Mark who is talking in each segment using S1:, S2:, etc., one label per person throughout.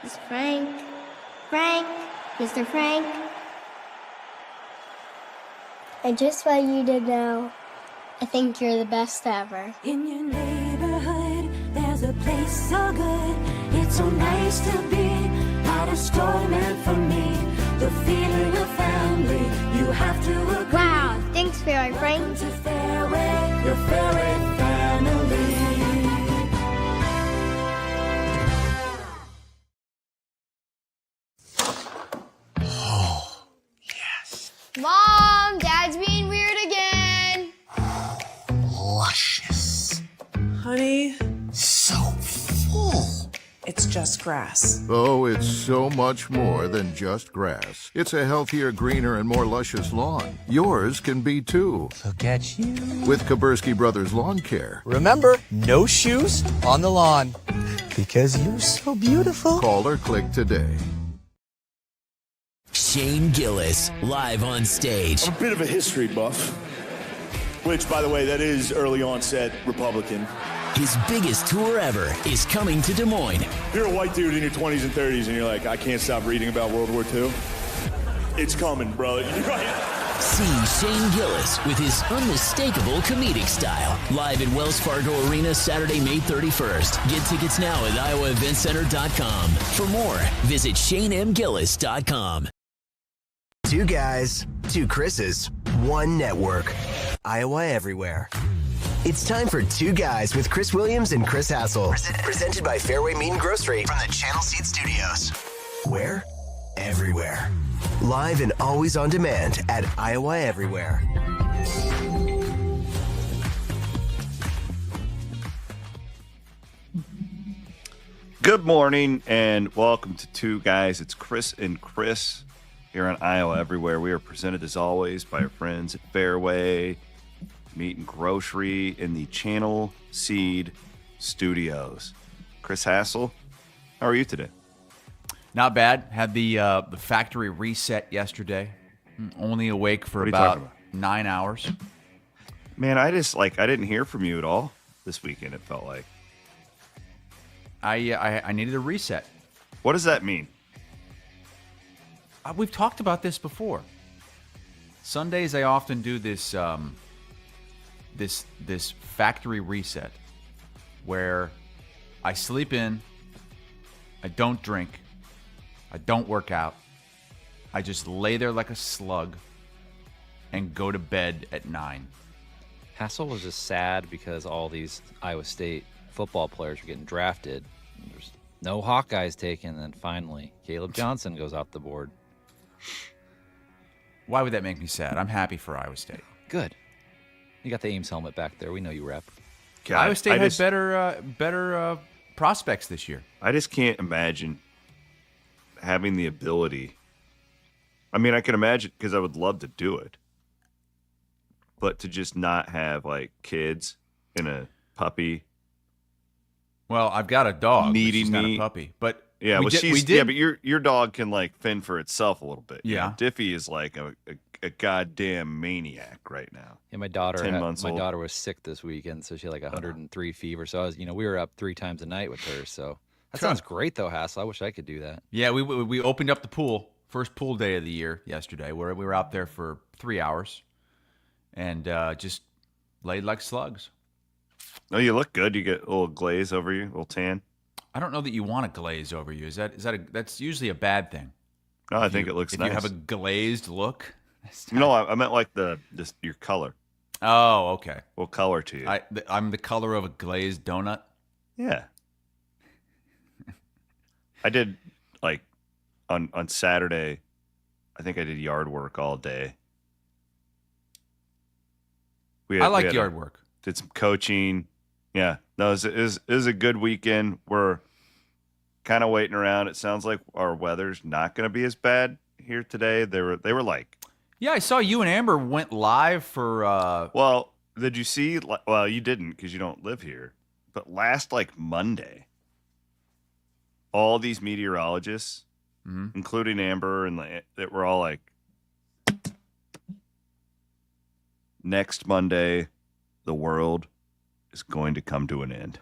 S1: It's Frank. Frank. Mr. Frank. I just want you to know, I think you're the best ever.
S2: In your neighborhood, there's a place so good. It's so nice to be at a store meant for me. The feeling of family, you have to agree.
S1: Wow, thanks, Fareway, Frank.
S2: Welcome to Fareway, your Fareway family.
S3: Oh, yes.
S4: Mom, Dad's being weird again.
S3: Luscious.
S5: Honey,
S3: So full.
S5: it's just grass.
S6: Oh, it's so much more than just grass. It's a healthier, greener, and more luscious lawn. Yours can be too.
S3: Look at you.
S6: With 𝗀𝗃𝗏𝗄𝗏 Brothers Lawn Care.
S3: Remember, no shoes on the lawn. Because you're so beautiful.
S6: Call or click today.
S7: Shane Gillis, live on stage.
S8: I'm a bit of a history buff, which, by the way, that is early onset Republican.
S7: His biggest tour ever is coming to Des Moines.
S8: If you're a white dude in your 20s and 30s and you're like, I can't stop reading about World War II, it's coming, bro. You're right.
S7: See Shane Gillis with his unmistakable comedic style. Live at Wells Fargo Arena Saturday, May 31st. Get tickets now at iowaeventcenter.com. For more, visit ShaneMGillis.com.
S9: Two guys, two Chris's, one network. Iowa Everywhere. It's time for Two Guys with Chris Williams and Chris Hassel. Presented by Fareway Meat and Grocery from the Channel Seed Studios. Where? Everywhere. Live and always on demand at Iowa Everywhere.
S10: Good morning and welcome to Two Guys. It's Chris and Chris here on Iowa Everywhere. We are presented as always by our friends at Fareway Meat and Grocery in the Channel Seed Studios. Chris Hassel, how are you today?
S11: Not bad. Had the factory reset yesterday. Only awake for
S10: What are you talking
S11: about 9 hours.
S10: Man, I didn't hear from you at all this weekend, it felt like.
S11: I needed a reset.
S10: What does that mean?
S11: We've talked about this before. Sundays I often do this this factory reset where I sleep in, I don't drink, I don't work out, I just lay there like a slug and go to bed at 9.
S12: Hassel was just sad because all these Iowa State football players were getting drafted. There's no Hawkeyes taken, and then finally Kaleb Johnson goes off the board.
S11: Why would that make me sad? I'm happy for Iowa State.
S12: Good. You got the Ames helmet back there. We know you rep.
S10: God,
S11: Iowa State had better prospects this year.
S10: I just can't imagine having the ability. I mean, I can imagine because I would love to do it, but to just not have like kids and a puppy.
S11: Well, I've got a dog.
S10: Needing
S11: she's not
S10: me.
S11: a puppy, but
S10: Yeah,
S11: we
S10: well,
S11: did.
S10: yeah, but your dog can like fend for itself a little bit. You
S11: Yeah.
S10: know, Diffie is like a goddamn maniac right now.
S12: Yeah, my daughter.
S10: 10 months
S12: my
S10: old.
S12: daughter was sick this weekend, so she had like 103 fever. So I was, we were up 3 times a night with her. So that sounds great, though, Hassel. I wish I could do that.
S11: Yeah, we opened up the pool, first pool day of the year yesterday, where we were out there for 3 hours, and just laid like slugs.
S10: Oh, you look good. You get a little glaze over you, a little tan.
S11: I don't know that you want a glaze over you. That's usually a bad thing.
S10: No, I think it looks
S11: if
S10: nice.
S11: you have a glazed look.
S10: No, I meant like your color.
S11: Oh, okay.
S10: What color to you?
S11: I'm the color of a glazed donut.
S10: Yeah. I did like on Saturday. I think I did yard work all day.
S11: I like yard work.
S10: Did some coaching. Yeah, no, it was a good weekend. We're kind of waiting around. It sounds like our weather's not going to be as bad here today. They were like,
S11: yeah, I saw you and Amber went live for.
S10: Well, did you see? Well, you didn't because you don't live here. But last like Monday, all these meteorologists, including Amber, and that were all like, next Monday, the world is going to come to an end.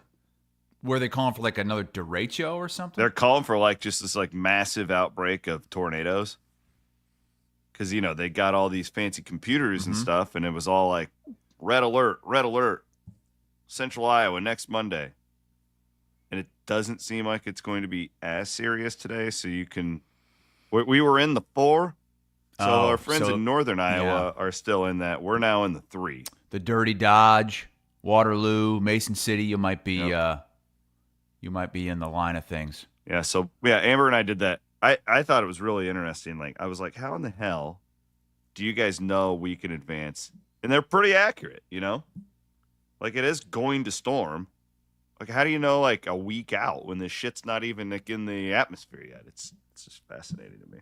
S11: Were they calling for like another derecho or something?
S10: They're calling for like just this like massive outbreak of tornadoes. Because, you know, they got all these fancy computers and stuff, and it was all like, red alert, Central Iowa next Monday. And it doesn't seem like it's going to be as serious today. So you can, we were in the 4. So our friends in northern Iowa are still in that. We're now in the 3.
S11: The dirty Dodge, Waterloo, Mason City. You might be in the line of things.
S10: Yeah. So yeah, Amber and I did that. I thought it was really interesting. Like I was like, how in the hell do you guys know a week in advance? And they're pretty accurate, you know. Like it is going to storm. Like how do you know like a week out when this shit's not even like in the atmosphere yet? It's just fascinating to me.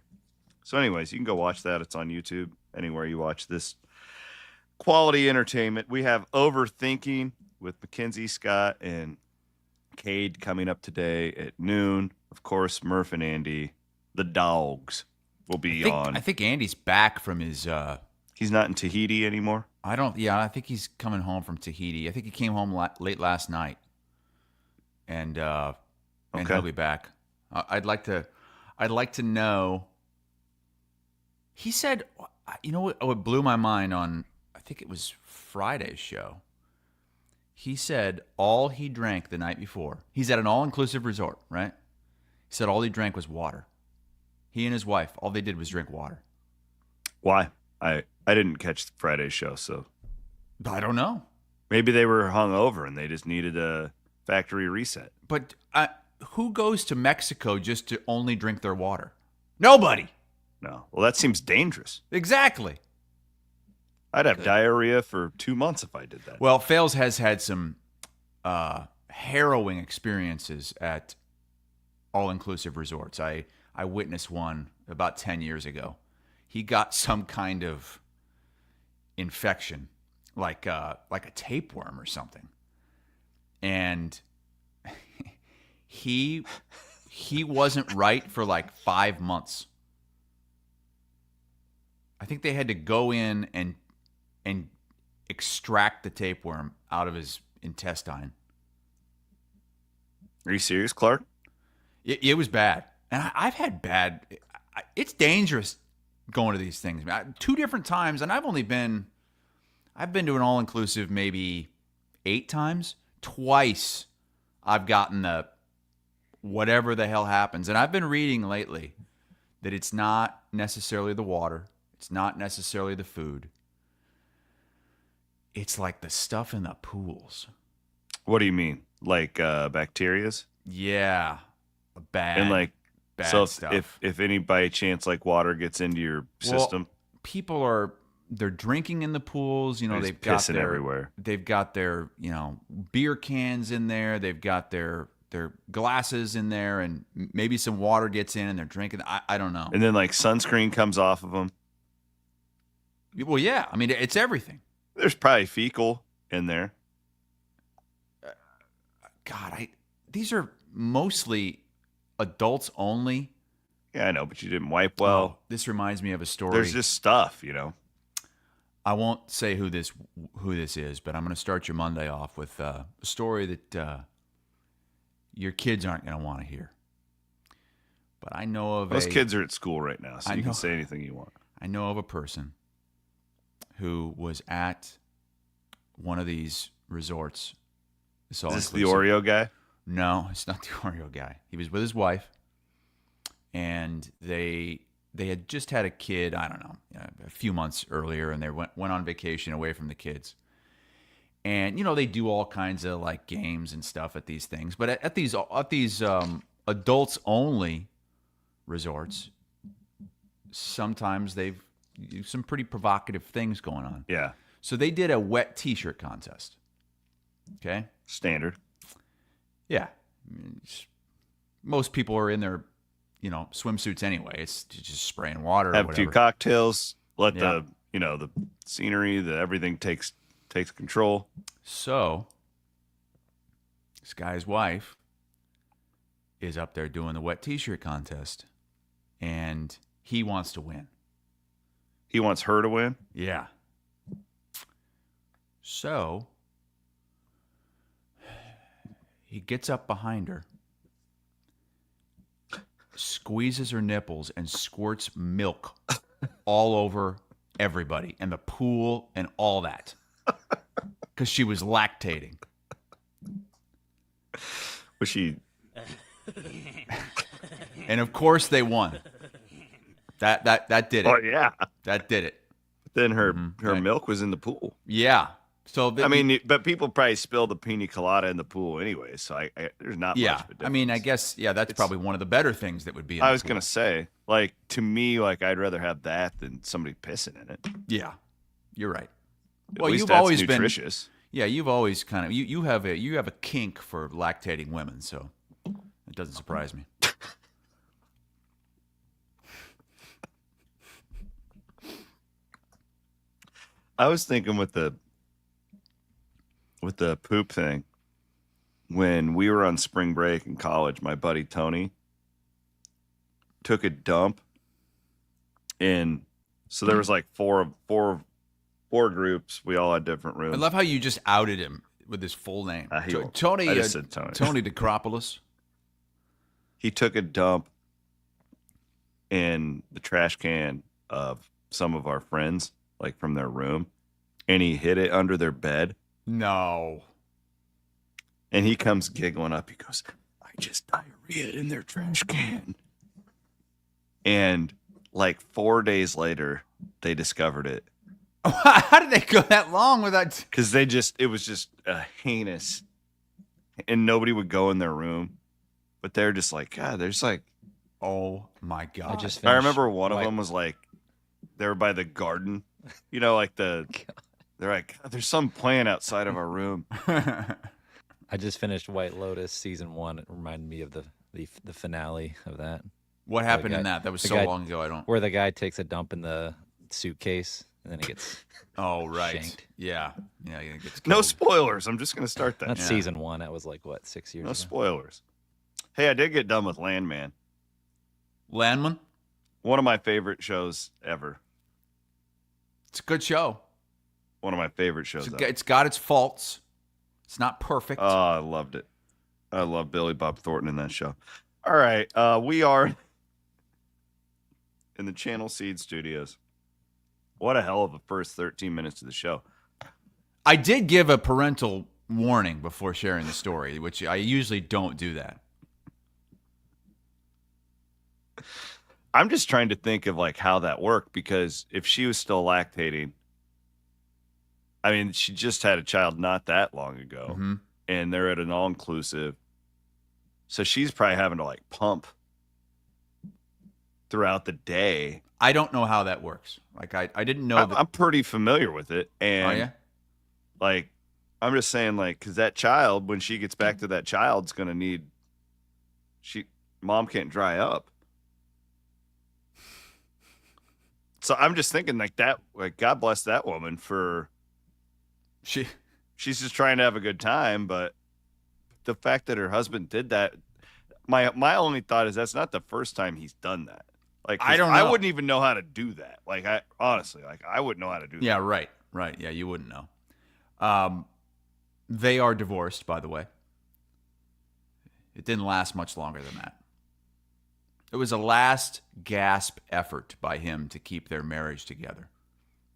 S10: So anyways, you can go watch that. It's on YouTube, anywhere you watch this quality entertainment. We have Overthinking with Mackenzie Scott and Cade coming up today at noon. Of course, Murph and Andy, the dogs, will be on.
S11: I think Andy's back from his...
S10: He's not in Tahiti anymore?
S11: I think he's coming home from Tahiti. I think he came home late last night. And he'll be back. I'd like to know... He said, you know what blew my mind on, I think it was Friday's show. He said all he drank the night before. He's at an all-inclusive resort, right? He said all he drank was water. He and his wife, all they did was drink water.
S10: Why? I didn't catch Friday's show, so.
S11: I don't know.
S10: Maybe they were hungover and they just needed a factory reset.
S11: But who goes to Mexico just to only drink their water? Nobody.
S10: No. Well, that seems dangerous.
S11: Exactly.
S10: I'd have diarrhea for 2 months if I did that.
S11: Well, Fails has had some harrowing experiences at all-inclusive resorts. I witnessed one about 10 years ago. He got some kind of infection, like a tapeworm or something. And he wasn't right for like 5 months. I think they had to go in and extract the tapeworm out of his intestine.
S10: Are you serious, Clark?
S11: It was bad. And I've had bad... It's dangerous going to these things. 2 different times, and I've been to an all-inclusive maybe 8 times. Twice I've gotten the whatever the hell happens. And I've been reading lately that it's not necessarily the water. It's not necessarily the food. It's like the stuff in the pools.
S10: What do you mean? Like bacterias?
S11: Yeah. Bad.
S10: And like
S11: bad stuff.
S10: If any by chance like water gets into your system.
S11: People they're drinking in the pools, you know, they've got
S10: pissing everywhere.
S11: They've got their, you know, beer cans in there, they've got their glasses in there, and maybe some water gets in and they're drinking. I don't know.
S10: And then like sunscreen comes off of them.
S11: Well, yeah. I mean, it's everything.
S10: There's probably fecal in there.
S11: God, these are mostly adults only.
S10: Yeah, I know, but you didn't wipe well.
S11: Oh, this reminds me of a story.
S10: There's just stuff, you know.
S11: I won't say who this is, but I'm going to start your Monday off with a story that your kids aren't going to want to hear. But I know of
S10: Most kids are at school right now, so you can say anything you want.
S11: I know of a person who was at one of these resorts.
S10: Is this the Oreo guy?
S11: No, it's not the Oreo guy. He was with his wife, and they had just had a kid, I don't know, a few months earlier, and they went on vacation away from the kids. And, you know, they do all kinds of, like, games and stuff at these things. But at these adults-only resorts, sometimes they've some pretty provocative things going on.
S10: Yeah.
S11: So they did a wet T-shirt contest. Okay?
S10: Standard.
S11: Yeah. Most people are in their, you know, swimsuits anyway. It's just spraying water.
S10: Have
S11: or
S10: a few cocktails. Let the scenery, everything takes control.
S11: So this guy's wife is up there doing the wet T-shirt contest, and he wants to win.
S10: He wants her to win?
S11: Yeah. So He gets up behind her, squeezes her nipples, and squirts milk all over everybody and the pool and all that because she was lactating.
S10: Was she?
S11: And of course they won. That did it.
S10: Oh yeah,
S11: that did it.
S10: Then her milk was in the pool.
S11: Yeah. So
S10: I mean, but people probably spill the pina colada in the pool anyway. So there's not much of a difference.
S11: I mean, I guess that's probably one of the better things that would be.
S10: I was gonna say, like, to me, like, I'd rather have that than somebody pissing in it.
S11: Yeah, you're right.
S10: Well, you've always been nutritious.
S11: Yeah, you've always kind of you have a kink for lactating women, so it doesn't surprise me.
S10: I was thinking with the poop thing, when we were on spring break in college, my buddy Tony took a dump in. So there was like four groups. We all had different rooms.
S11: I love how you just outed him with his full name. Tony.
S10: I just said Tony.
S11: Tony 𝗙ecie𝗶𝗶𝗶𝗍.
S10: He took a dump in the trash can of some of our friends, like from their room, and he hid it under their bed.
S11: No.
S10: And he comes giggling up. He goes, I just diarrheaed in their trash can. And like 4 days later, they discovered it.
S11: How did they go that long without?
S10: Because it was just heinous. And nobody would go in their room. But they're just like, God, there's like.
S11: Oh my God.
S10: I remember one of them was like, they were by the garden. You know, like they're like, there's some plant outside of our room.
S12: I just finished White Lotus season 1. It reminded me of the finale of that.
S11: What happened in that? That was so long ago. I don't.
S12: Where the guy takes a dump in the suitcase and then he gets.
S11: Oh right.
S12: Shanked.
S11: Yeah. Yeah. He gets killed.
S10: No spoilers. I'm just gonna start that.
S12: That's season 1. That was like what, 6 years ago?
S10: No spoilers. Hey, I did get done with Landman.
S11: Landman?
S10: One of my favorite shows ever.
S11: It's a good show.
S10: One of my favorite shows.
S11: It's got its faults. It's not perfect.
S10: Oh, I loved it. I love Billy Bob Thornton in that show. All right. We are in the Channel Seed Studios. What a hell of a first 13 minutes of the show.
S11: I did give a parental warning before sharing the story, which I usually don't do that.
S10: I'm just trying to think of like how that worked, because if she was still lactating, I mean, she just had a child not that long ago, and they're at an all-inclusive. So she's probably having to like pump throughout the day.
S11: I don't know how that works. Like I didn't know.
S10: I'm pretty familiar with it, and
S11: yeah?
S10: Like I'm just saying, like, because that child, when she gets back to that child's gonna need. Mom can't dry up. So I'm just thinking like that. Like God bless that woman for. She's just trying to have a good time, but the fact that her husband did that, my only thought is that's not the first time he's done that. Like
S11: I don't know.
S10: I wouldn't even know how to do that. Like I honestly, like I wouldn't know how to do that.
S11: Yeah, right. Yeah, you wouldn't know. They are divorced, by the way. It didn't last much longer than that. It was a last gasp effort by him to keep their marriage together.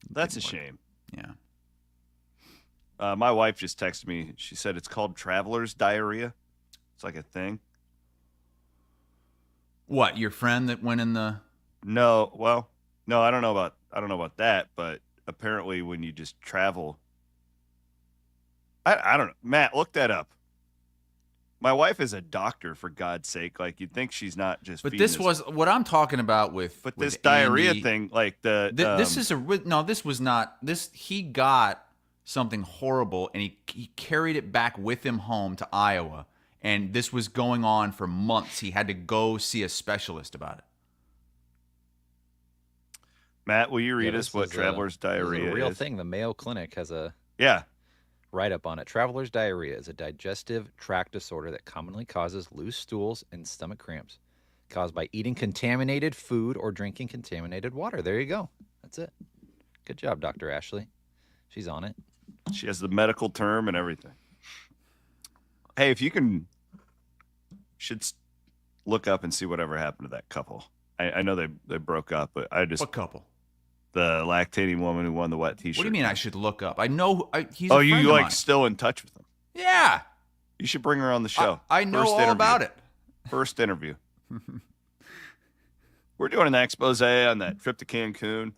S10: That's a shame.
S11: Yeah.
S10: My wife just texted me. She said it's called traveler's diarrhea. It's like a thing.
S11: What, your friend that went in the?
S10: No, well, no, I don't know about that, but apparently when you just travel, I don't know. Matt, look that up. My wife is a doctor, for God's sake. Like, you'd think she's not just.
S11: But this was what I'm talking about with.
S10: But
S11: with
S10: this diarrhea
S11: Andy,
S10: thing, like
S11: this is a no. This was not this. He got something horrible, and he carried it back with him home to Iowa, and this was going on for months. He had to go see a specialist about it.
S10: Matt, will you read us what traveler's diarrhea is?
S12: A real thing. The Mayo Clinic has a write-up on it. Traveler's diarrhea is a digestive tract disorder that commonly causes loose stools and stomach cramps caused by eating contaminated food or drinking contaminated water. There you go. That's it. Good job, Dr. Ashley. She's on it.
S10: She has the medical term and everything. Hey, if you can, should look up and see whatever happened to that couple. I know they broke up, but I just
S11: What couple?
S10: The lactating woman who won the wet T-shirt.
S11: What do you mean I should look up? I know he's.
S10: Oh,
S11: a friend
S10: you
S11: of
S10: like
S11: mine.
S10: still in touch with him?
S11: Yeah.
S10: You should bring her on the show.
S11: I know
S10: First
S11: all
S10: interview.
S11: about it.
S10: First interview. We're doing an expose on that trip to Cancun.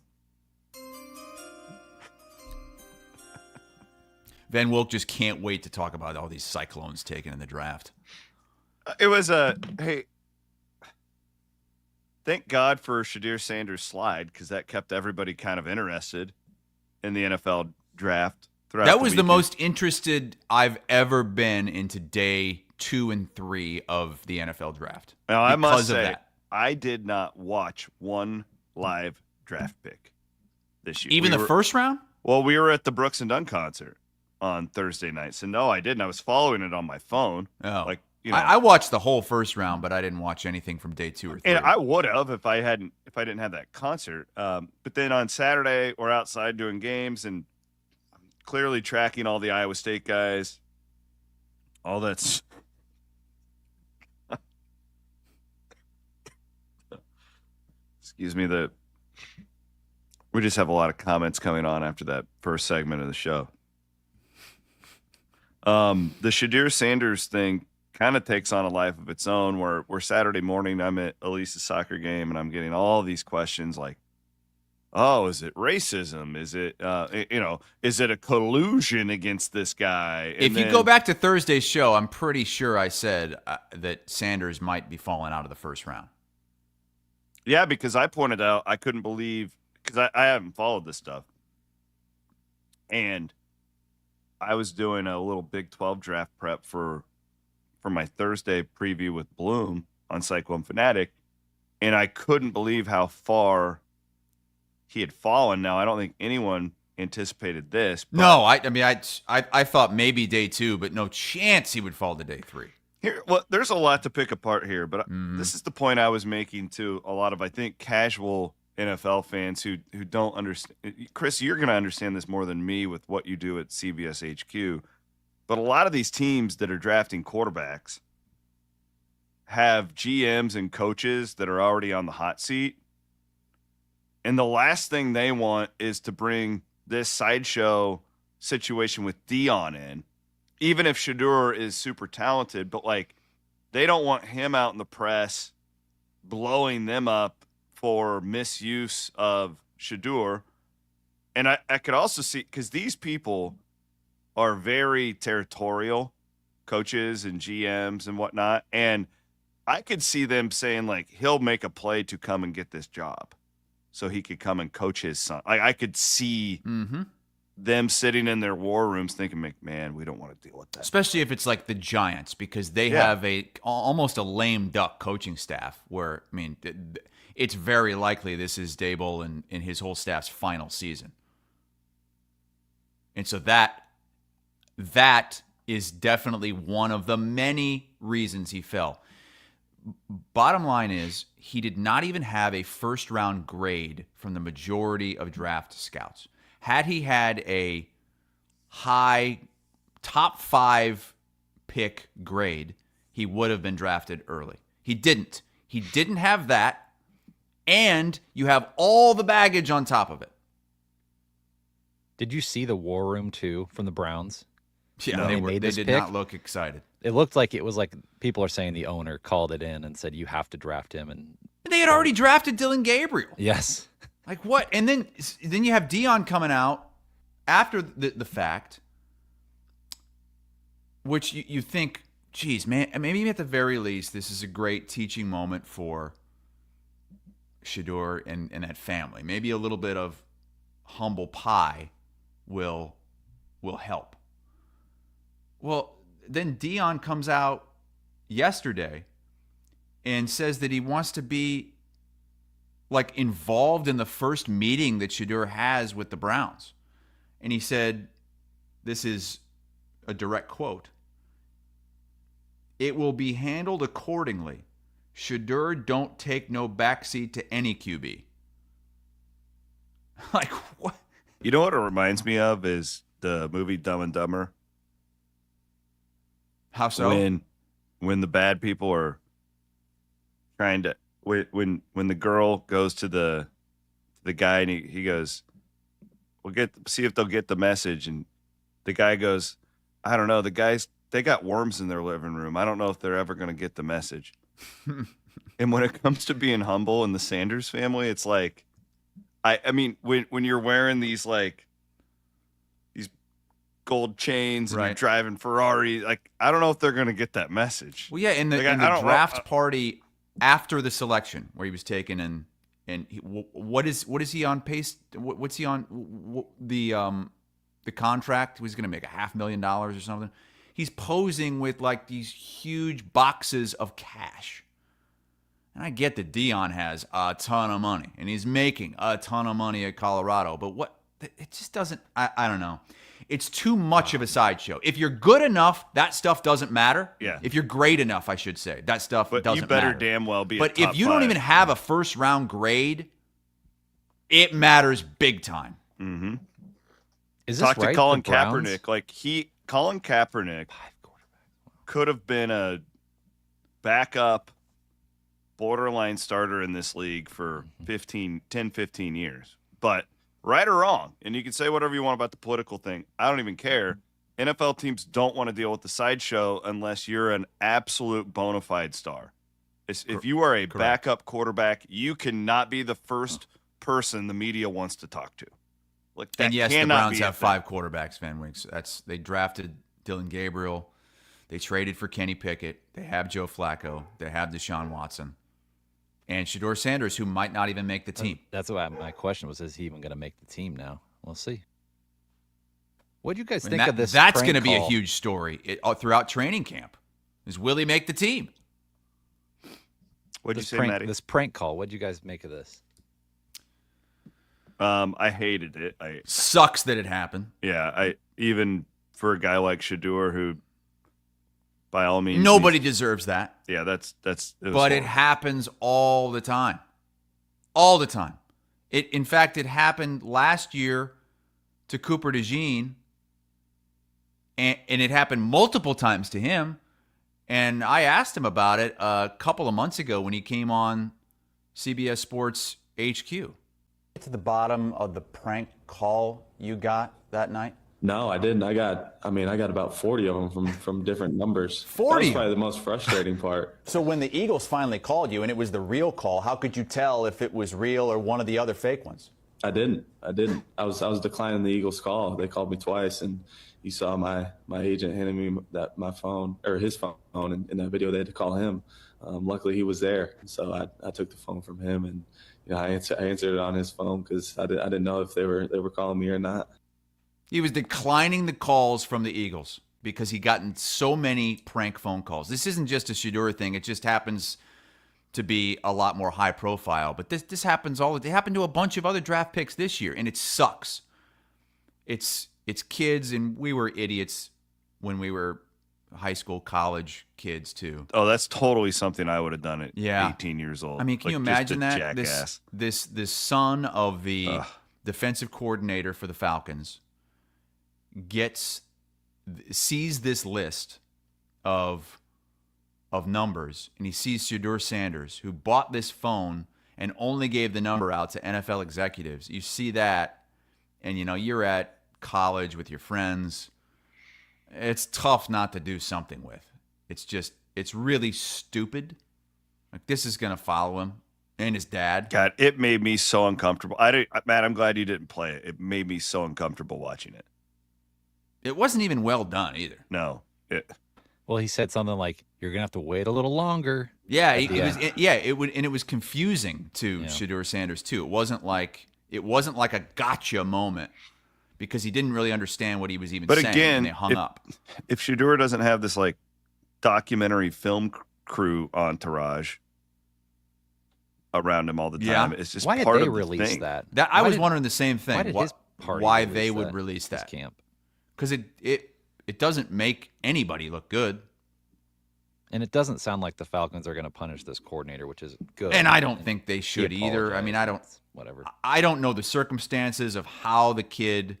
S11: Van Wilk just can't wait to talk about all these Cyclones taken in the draft.
S10: It was hey, thank God for Shedeur Sanders' slide, because that kept everybody kind of interested in the NFL draft.
S11: That was the most interested I've ever been into day 2 and 3 of the NFL draft.
S10: Now, I must say, I did not watch one live draft pick this year.
S11: Even the first round?
S10: Well, we were at the Brooks and Dunn concert on Thursday night, so no, I didn't. I was following it on my phone.
S11: Oh,
S10: like you know,
S11: I watched the whole first round, but I didn't watch anything from day 2 or 3.
S10: And I would have if I didn't have that concert. But then on Saturday, we're outside doing games and I'm clearly tracking all the Iowa State guys. All that's excuse me, we just have a lot of comments coming on after that first segment of the show. The Shedeur Sanders thing kind of takes on a life of its own, where Saturday morning I'm at 𝗀𝗍𝗃𝗄𝗃 soccer game and I'm getting all these questions like, oh, is it racism? Is it, is it a collusion against this guy?
S11: If you go back to Thursday's show, I'm pretty sure I said that Sanders might be falling out of the first round.
S10: Yeah, because I pointed out I couldn't believe, because I haven't followed this stuff. And I was doing a little Big 12 draft prep for my Thursday preview with Bloom on Cyclone Fanatic, and I couldn't believe how far he had fallen. Now, I don't think anyone anticipated this. But
S11: no, I thought maybe day 2, but no chance he would fall to day 3.
S10: Well, there's a lot to pick apart here, but this is the point I was making to a lot of, I think, casual NFL fans who don't understand. Chris, you're going to understand this more than me with what you do at CBS HQ. But a lot of these teams that are drafting quarterbacks have GMs and coaches that are already on the hot seat. And the last thing they want is to bring this sideshow situation with Dion in, even if Shedeur is super talented. But, like, they don't want him out in the press blowing them up for misuse of Shedeur. And I could also see, because these people are very territorial, coaches and GMs and whatnot. And I could see them saying, like, he'll make a play to come and get this job so he could come and coach his son. I could see them sitting in their war rooms thinking, man, we don't want to deal with that.
S11: Especially if it's like the Giants, because they have almost a lame duck coaching staff where, I mean, it's very likely this is Daboll and his whole staff's final season. And so that is definitely one of the many reasons he fell. Bottom line is, he did not even have a first-round grade from the majority of draft scouts. Had he had a high top 5 pick grade, he would have been drafted early. He didn't. He didn't have that, and you have all the baggage on top of it.
S12: Did you see the war room, too, from the Browns?
S11: Yeah, they did not look excited.
S12: It looked like it was like people are saying the owner called it in and said, you have to draft him. And
S11: they had already drafted Dillon Gabriel.
S12: Yes.
S11: Like what? And then you have Dion coming out after the fact, which you think, geez, man, maybe at the very least, this is a great teaching moment for Shedeur and that family. Maybe a little bit of humble pie will help. Well, then Dion comes out yesterday and says that he wants to be like involved in the first meeting that Shedeur has with the Browns. And he said, this is a direct quote, "It will be handled accordingly. Shedeur don't take no backseat to any QB." Like, what?
S10: You know what it reminds me of is the movie Dumb and Dumber.
S11: How so?
S10: When the bad people are trying to when the girl goes to the guy and he goes, "We'll see if they'll get the message," and the guy goes, "I don't know. They got worms in their living room. I don't know if they're ever going to get the message." And when it comes to being humble in the Sanders family, it's like, I mean, when you're wearing these gold chains and you're driving Ferrari, like, I don't know if they're going to get that message.
S11: Well, yeah, in the draft party after the selection where he was taken and what is he on pace? What's he on the contract? He's going to make $500,000 or something. He's posing with like these huge boxes of cash. And I get that Dion has a ton of money and he's making a ton of money at Colorado, but it just doesn't, I don't know. It's too much of a sideshow. If you're good enough, that stuff doesn't matter.
S10: Yeah.
S11: If you're great enough, I should say, that stuff doesn't matter.
S10: You better damn well be.
S11: But if you don't even have a first round grade, it matters big time.
S10: Mm-hmm.
S12: Is this
S10: Talk
S12: right?
S10: to Colin Kaepernick. Like Colin Kaepernick could have been a backup borderline starter in this league for 10, 15 years. But right or wrong, and you can say whatever you want about the political thing, I don't even care. NFL teams don't want to deal with the sideshow unless you're an absolute bona fide star. If you are a backup quarterback, you cannot be the first person the media wants to talk to. Like, that
S11: and yes, the
S10: cannot
S11: Browns
S10: be
S11: have 5 quarterbacks, Van Winks. They drafted Dylan Gabriel. They traded for Kenny Pickett. They have Joe Flacco. They have Deshaun Watson. And Shedeur Sanders, who might not even make the team.
S12: That's why my question was, is he even going to make the team now? We'll see. What do you guys think of this?
S11: That's going to be a huge story throughout training camp. Is will he make the team?
S10: What did you say, Maddie?
S12: This prank call. What did you guys make of this?
S10: I hated it.
S11: Sucks that it happened.
S10: Yeah, even for a guy like Shedeur, who, by all means,
S11: nobody deserves that.
S10: Yeah, that's.
S11: But it happens all the time. All the time. In fact, it happened last year to 𝗀𝗋𝗄𝗃, and it happened multiple times to him. And I asked him about it a couple of months ago when he came on CBS Sports HQ.
S13: To the bottom of the prank call you got that night?
S14: No, I didn't. I got about 40 of them from different numbers.
S13: 40?
S14: That was probably the most frustrating part.
S13: So when the Eagles finally called you and it was the real call, how could you tell if it was real or one of the other fake ones?
S14: I didn't. I was declining the Eagles call. They called me twice, and you saw my agent handing me my phone, or his phone, and in that video they had to call him. Luckily he was there, so I took the phone from him, and I answered it on his phone because I didn't know if they were calling me or not.
S11: He was declining the calls from the Eagles because he gotten so many prank phone calls. This isn't just a Shedeur thing. It just happens to be a lot more high profile. But this happens it happened to a bunch of other draft picks this year, and it sucks. It's kids, and we were idiots when we were high school, college kids too.
S10: Oh, that's totally something I would have done at
S11: 18
S10: years old.
S11: I mean, can you imagine that?
S10: Jackass.
S11: This son of the defensive coordinator for the Falcons sees this list of numbers, and he sees Shedeur Sanders, who bought this phone and only gave the number out to NFL executives. You see that, and you're at college with your friends. It's tough not to do something with. It's really stupid. Like, this is going to follow him and his dad.
S10: God, it made me so uncomfortable. Matt, I'm glad you didn't play it. It made me so uncomfortable watching it.
S11: It wasn't even well done either.
S10: No.
S12: Well, he said something like, "You're gonna have to wait a little longer."
S11: Yeah, it was confusing to Shedeur Sanders too. It wasn't like a gotcha moment because he didn't really understand what he was even saying.
S10: Again,
S11: and they hung up.
S10: If Shedeur doesn't have this like documentary film crew entourage around him all the time, it's just
S12: why
S10: part
S12: did they
S10: of the
S12: release
S10: thing.
S12: that?
S11: I was wondering the same thing.
S12: Why did his party
S11: why
S12: release
S11: they would
S12: that,
S11: release that
S12: camp?
S11: Because it doesn't make anybody look good.
S12: And it doesn't sound like the Falcons are going to punish this coordinator, which is good.
S11: And I don't think they should either. I mean,
S12: whatever.
S11: I don't know the circumstances of how the kid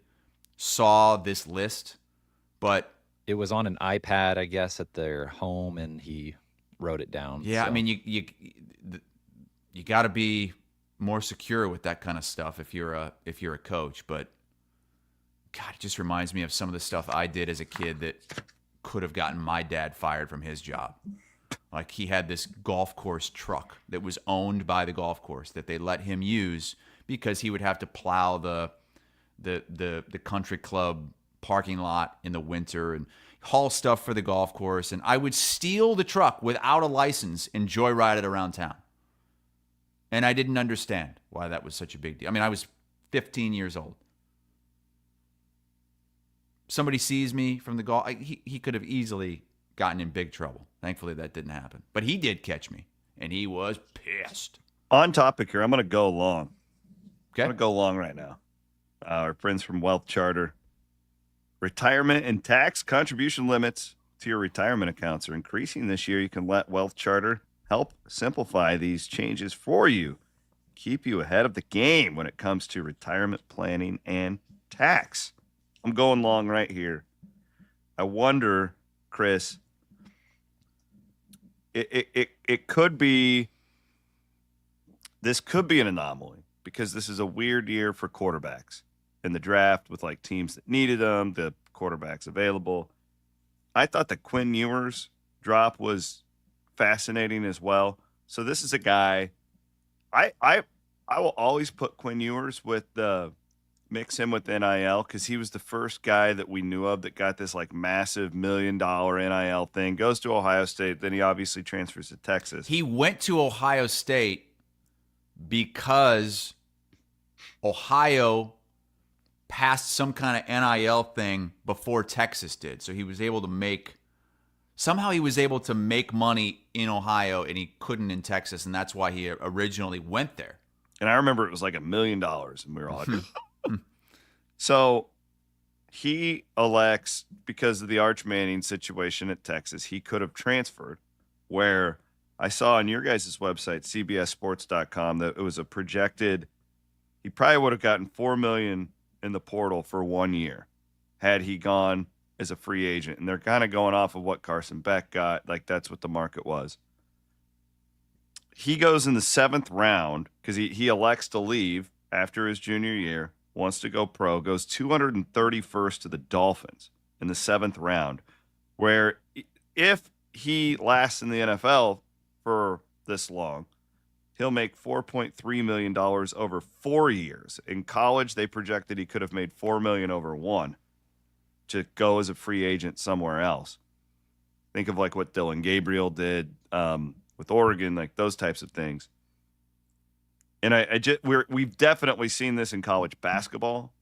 S11: saw this list, but
S12: It was on an iPad, I guess, at their home, and he wrote it down.
S11: Yeah,
S12: so.
S11: I mean, you got to be more secure with that kind of stuff if you're a coach. But God, it just reminds me of some of the stuff I did as a kid that could have gotten my dad fired from his job. Like, he had this golf course truck that was owned by the golf course that they let him use because he would have to plow the country club parking lot in the winter and haul stuff for the golf course. And I would steal the truck without a license and joyride it around town. And I didn't understand why that was such a big deal. I mean, I was 15 years old. Somebody sees me from the golf. He could have easily gotten in big trouble. Thankfully, that didn't happen. But he did catch me, and he was pissed.
S10: On topic here, I'm going to go long.
S11: Okay.
S10: I'm going to go long right now. Our friends from Wealth Charter. Retirement and tax contribution limits to your retirement accounts are increasing this year. You can let Wealth Charter help simplify these changes for you. Keep you ahead of the game when it comes to retirement planning and tax. I'm going long right here. I wonder, Chris, it could be, this could be an anomaly because this is a weird year for quarterbacks in the draft with like teams that needed them, the quarterbacks available. I thought the Quinn Ewers drop was fascinating as well. So this is a guy, I will always put Quinn Ewers with mix him with NIL because he was the first guy that we knew of that got this like massive $1 million NIL thing, goes to Ohio State, then he obviously transfers to Texas.
S11: He went to Ohio State because Ohio passed some kind of NIL thing before Texas did. So he was able to make money in Ohio and he couldn't in Texas. And that's why he originally went there.
S10: And I remember it was like $1 million and we were all like, so he elects, because of the Arch Manning situation at Texas, he could have transferred, where I saw on your guys' website, cbssports.com, that it was a projected, he probably would have gotten $4 million in the portal for 1 year had he gone as a free agent. And they're kind of going off of what Carson Beck got. Like, that's what the market was. He goes in the 7th round because he elects to leave after his junior year, wants to go pro, goes 231st to the Dolphins in the 7th round, where if he lasts in the NFL for this long, he'll make $4.3 million over 4 years. In college, they projected he could have made $4 million over 1 to go as a free agent somewhere else. Think of like what Dillon Gabriel did with Oregon, like those types of things. And we've definitely seen this in college basketball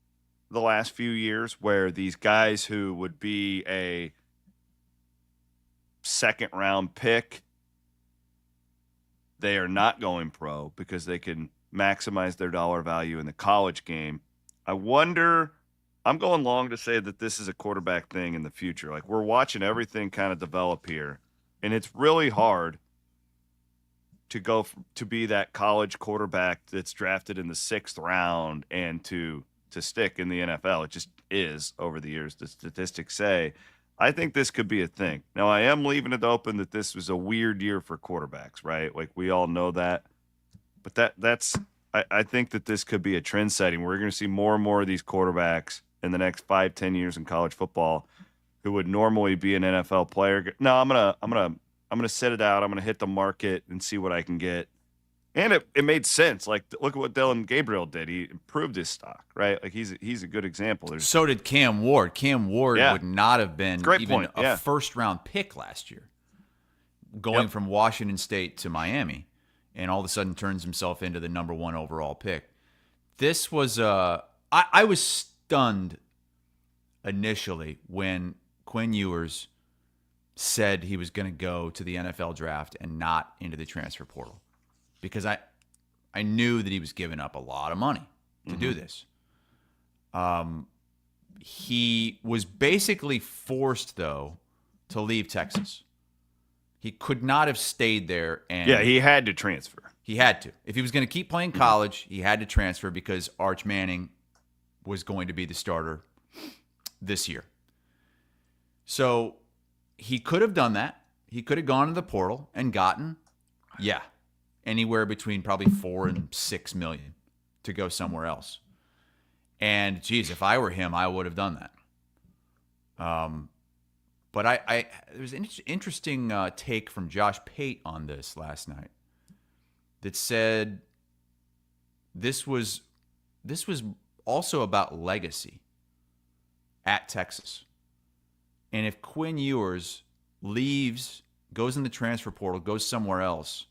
S10: the last few years, where these guys who would be a 2nd-round pick, they are not going pro because they can maximize their dollar value in the college game. I wonder, I'm going long to say that this is a quarterback thing in the future. Like, we're watching everything kind of develop here, and it's really hard to go to be that college quarterback that's drafted in the 6th round and to stick in the NFL. It just is over the years, the statistics say. I think this could be a thing. Now, I am leaving it open that this was a weird year for quarterbacks, right? Like, we all know that. But I think that this could be a trend setting. We're going to see more and more of these quarterbacks in the next 5-10 years in college football who would normally be an NFL player. No, I'm gonna sit it out. I'm gonna hit the market and see what I can get. And it made sense. Like, look at what Dillon Gabriel did. He improved his stock, right? Like, he's a good example.
S11: So did Cam Ward. Cam Ward would not have been even a 1st-round pick last year, going from Washington State to Miami, and all of a sudden turns himself into the number 1 overall pick. This was I was stunned initially when Quinn Ewers said he was going to go to the NFL draft and not into the transfer portal, because I knew that he was giving up a lot of money to do this. He was basically forced, though, to leave Texas. He could not have stayed there. And
S10: he had to transfer.
S11: He had to. If he was going to keep playing college, he had to transfer because Arch Manning was going to be the starter this year. So he could have done that. He could have gone to the portal and gotten, anywhere between probably 4 and 6 million to go somewhere else. And geez, if I were him, I would have done that. But there was an interesting take from Josh Pate on this last night that said this was also about legacy at Texas. And if 𝗀liche𝗰𝗋𝗄𝗏 leaves, goes in the transfer portal, goes somewhere else,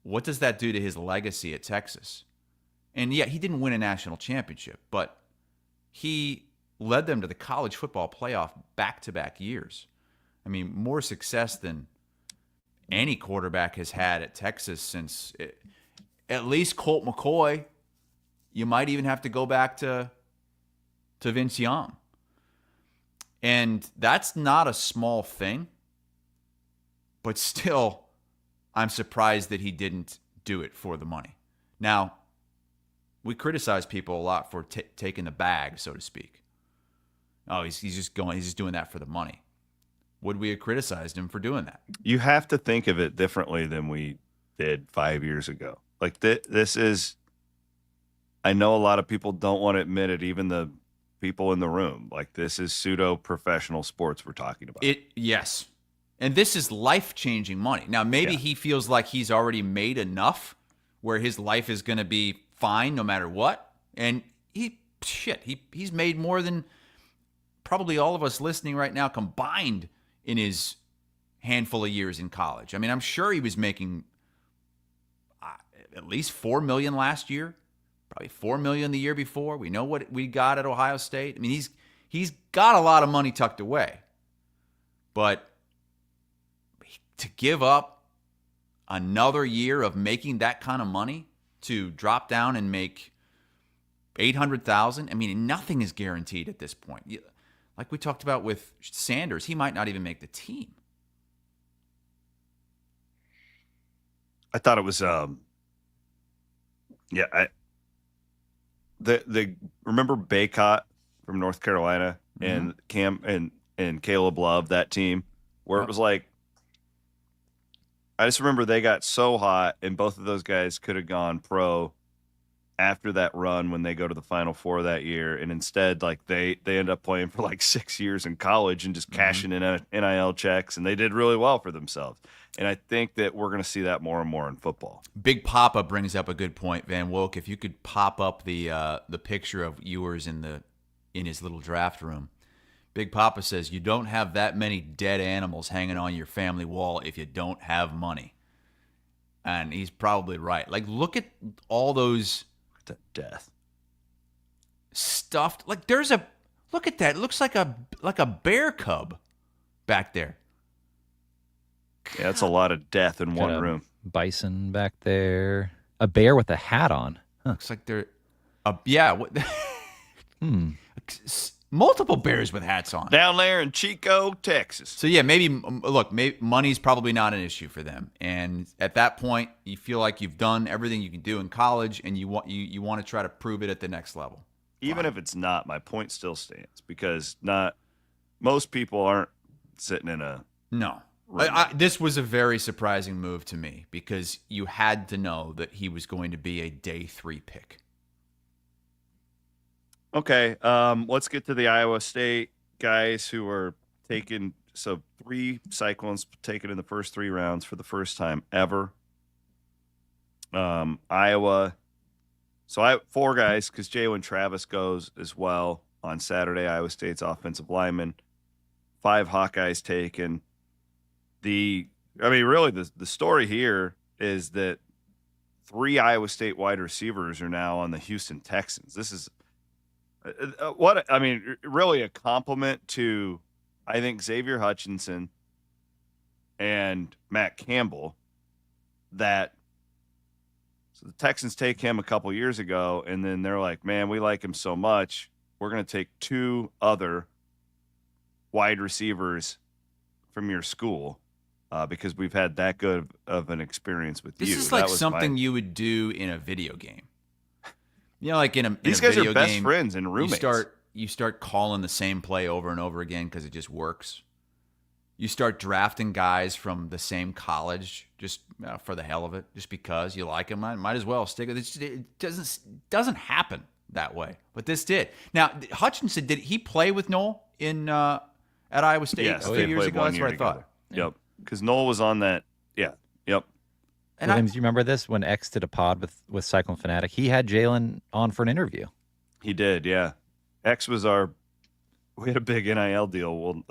S11: what does that do to his legacy at Texas? And yeah, he didn't win a national championship, but he led them to the college football playoff back-to-back years. I mean, more success than any quarterback has had at Texas since at least Colt McCoy. You might even have to go back to Vince Young. And that's not a small thing, but still, I'm surprised that he didn't do it for the money. Now, we criticize people a lot for taking the bag, so to speak. Oh, he's just doing that for the money. Would we have criticized him for doing that?
S10: You have to think of it differently than we did 5 years ago. Like this is, I know a lot of people don't want to admit it, even the people in the room. Like, this is pseudo-professional sports we're talking about.
S11: Yes. And this is life-changing money. Now, maybe he feels like he's already made enough where his life is going to be fine no matter what. And he's made more than probably all of us listening right now combined in his handful of years in college. I mean, I'm sure he was making at least $4 million last year, probably $4 million the year before. We know what we got at Ohio State. I mean, he's got a lot of money tucked away. But to give up another year of making that kind of money to drop down and make $800,000, I mean, nothing is guaranteed at this point. Like we talked about with Sanders, he might not even make the team.
S10: I thought it was remember Baycott from North Carolina and Cam and Kaleb Love, that team, where it was like, I just remember they got so hot, and both of those guys could have gone pro after that run when they go to the Final Four that year, and instead, like, they end up playing for like 6 years in college and just cashing in NIL checks, and they did really well for themselves. And I think that we're going to see that more and more in football.
S11: Big Papa brings up a good point, Van Woke. If you could pop up the picture of Ewers in his little draft room. Big Papa says, you don't have that many dead animals hanging on your family wall if you don't have money. And he's probably right. Like, look at all those
S10: death
S11: stuffed. Like, look at that. It looks like a bear cub back there.
S10: Yeah, that's a lot of death in one room.
S12: Bison back there. A bear with a hat on. Huh.
S11: Looks like they're multiple bears with hats on.
S10: Down there in Chico, Texas.
S11: So, yeah, maybe money's probably not an issue for them. And at that point, you feel like you've done everything you can do in college, and you want to try to prove it at the next level.
S10: Even if it's not, my point still stands, because most people aren't sitting in a
S11: no. This was a very surprising move to me, because you had to know that he was going to be a day 3 pick.
S10: Okay, let's get to the Iowa State guys who are taken. So 3 Cyclones taken in the first 3 rounds for the first time ever. Iowa. So I have 4 guys, because Jaylen Travis goes as well on Saturday, Iowa State's offensive lineman. 5 Hawkeyes taken. Really, the story here is that 3 Iowa State wide receivers are now on the Houston Texans. This is really a compliment to, I think, Xavier Hutchinson and Matt Campbell. So the Texans take him a couple years ago, and then they're like, man, we like him so much, we're going to take 2 other wide receivers from your school because we've had that good of an experience with you.
S11: This is like something you would do in a video game. You know, like in a
S10: these guys
S11: video
S10: are best
S11: game,
S10: friends and roommates.
S11: You start calling the same play over and over again because it just works. You start drafting guys from the same college just for the hell of it, just because you like them. Might as well stick with it. It doesn't happen that way, but this did. Now, Hutchinson, did he play with Noel at Iowa State a few years ago? That's what I thought.
S10: Yep, because Noel was on that. Yeah, yep.
S12: And Williams, you remember this when X did a pod with Cyclone Fanatic? He had Jaylin on for an interview.
S10: He did, yeah. X was we had a big NIL deal. Well,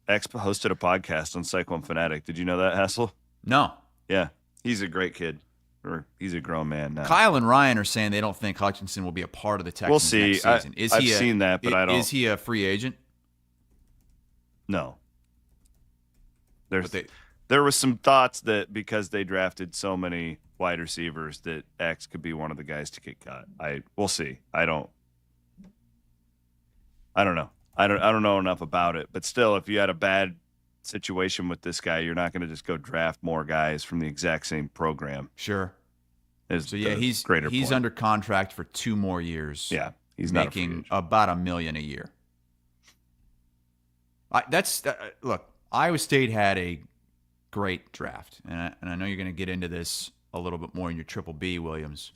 S10: X hosted a podcast on Cyclone Fanatic. Did you know that, Hassel?
S11: No.
S10: Yeah, he's a great kid. Or he's a grown man now.
S11: Kyle and Ryan are saying they don't think Hutchinson will be a part of the Texans
S10: we'll see.
S11: next season.
S10: I've seen that, but I don't.
S11: Is he a free agent?
S10: No. There was some thoughts that because they drafted so many wide receivers that X could be one of the guys to get cut. We'll see. I don't know. I don't know enough about it, but still, if you had a bad situation with this guy, you're not going to just go draft more guys from the exact same program.
S11: Sure.
S10: So yeah, he's
S11: under contract for 2 more years.
S10: Yeah, he's
S11: making about $1 million a year. Look, Iowa State had a great draft, and I know you're going to get into this a little bit more in your Triple B, Williams.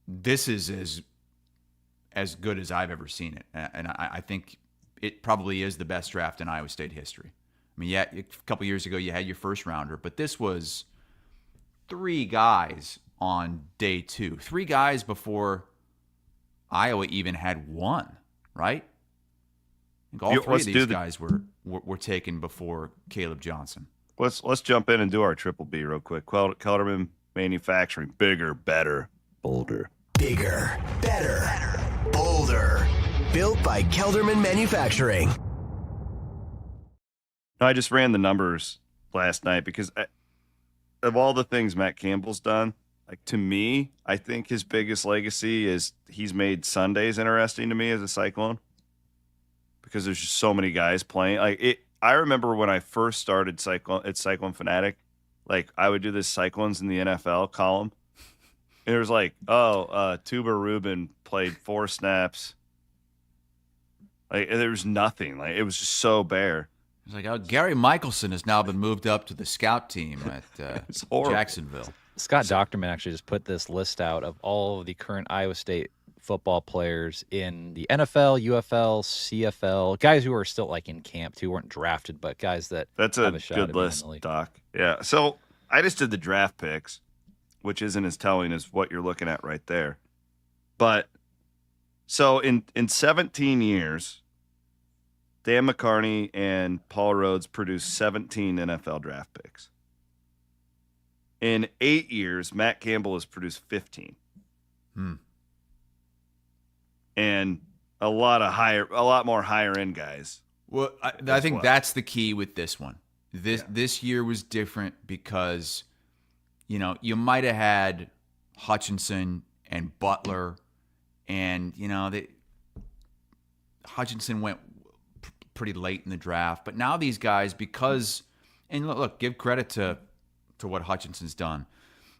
S11: This is as good as I've ever seen it, and I think it probably is the best draft in Iowa State history. I mean, yeah, a couple years ago you had your first rounder, but this was 3 guys on day 2, 3 guys before Iowa even had 1, right? I think all 3 of these guys were taken before Kaleb Johnson.
S10: Let's jump in and do our Triple B real quick. Kelderman Manufacturing, bigger, better, bolder.
S9: Bigger, better, bolder. Built by Kelderman Manufacturing.
S10: I just ran the numbers last night because of all the things Matt Campbell's done, like to me, I think his biggest legacy is he's made Sundays interesting to me as a Cyclone because there's just so many guys playing. I remember when I first started Cyclone Fanatic, like I would do this Cyclones in the NFL column. And it was like, Tuber Rubin played 4 snaps. Like there was nothing. Like it was just so bare.
S11: It's like, Gary Michelson has now been moved up to the scout team at Jacksonville.
S12: Scott Docterman actually just put this list out of all of the current Iowa State football players in the NFL, UFL, CFL, guys who are still like in camp too, weren't drafted, but guys that
S10: that's
S12: have
S10: a
S12: shot
S10: good list, Doc. Yeah. So I just did the draft picks, which isn't as telling as what you're looking at right there. But so in 17 years, Dan McCarney and Paul Rhodes produced 17 NFL draft picks. In 8 years, Matt Campbell has produced 15. And a lot more higher end guys.
S11: Well, I think that's the key with this one. This year was different because, you might have had Hutchinson and Butler, and Hutchinson went pretty late in the draft. But now these guys, and look, give credit to what Hutchinson's done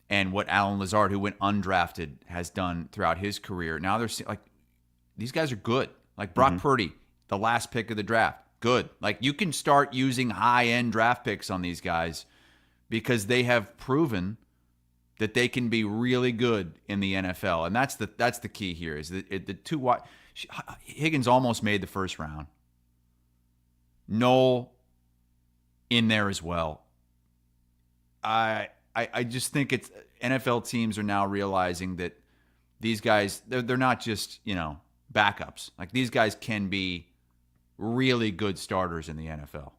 S11: and what Alan Lazard, who went undrafted, has done throughout his career. Now they're like, these guys are good. Like Brock Purdy, the last pick of the draft, good. Like you can start using high-end draft picks on these guys because they have proven that they can be really good in the NFL. And that's the key here is that the 2 Higgins almost made the first round. Noel in there as well. I just think it's NFL teams are now realizing that these guys, they're not just, backups. Like these guys can be really good starters in the NFL.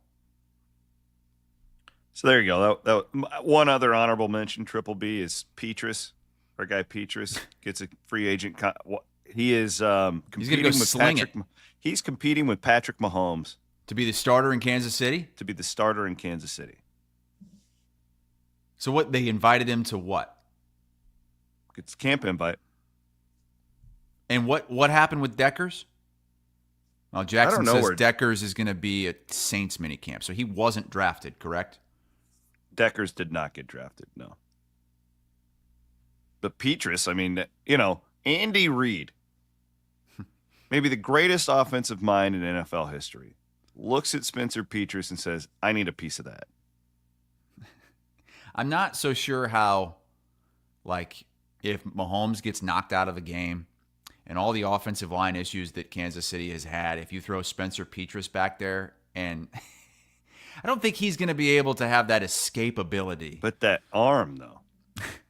S10: So there you go. That one other honorable mention, Triple B, is 𝗵𝗏. Our guy 𝗵𝗏 gets a free agent. He is competing with Patrick. He's competing with Patrick Mahomes
S11: to be the starter in Kansas City. So what, they invited him to what?
S10: It's a camp invite.
S11: And what happened with Deckers? Well, Jackson says Deckers is going to be at Saints minicamp, so he wasn't drafted, correct?
S10: Deckers did not get drafted, no. But 𝗵𝗏, I mean, Andy Reid maybe the greatest offensive mind in NFL history, looks at Spencer Petras and says, I need a piece of that.
S11: I'm not so sure how, like, if Mahomes gets knocked out of a game and all the offensive line issues that Kansas City has had, if you throw Spencer Petras back there, and I don't think he's going to be able to have that escape ability.
S10: But that arm, though.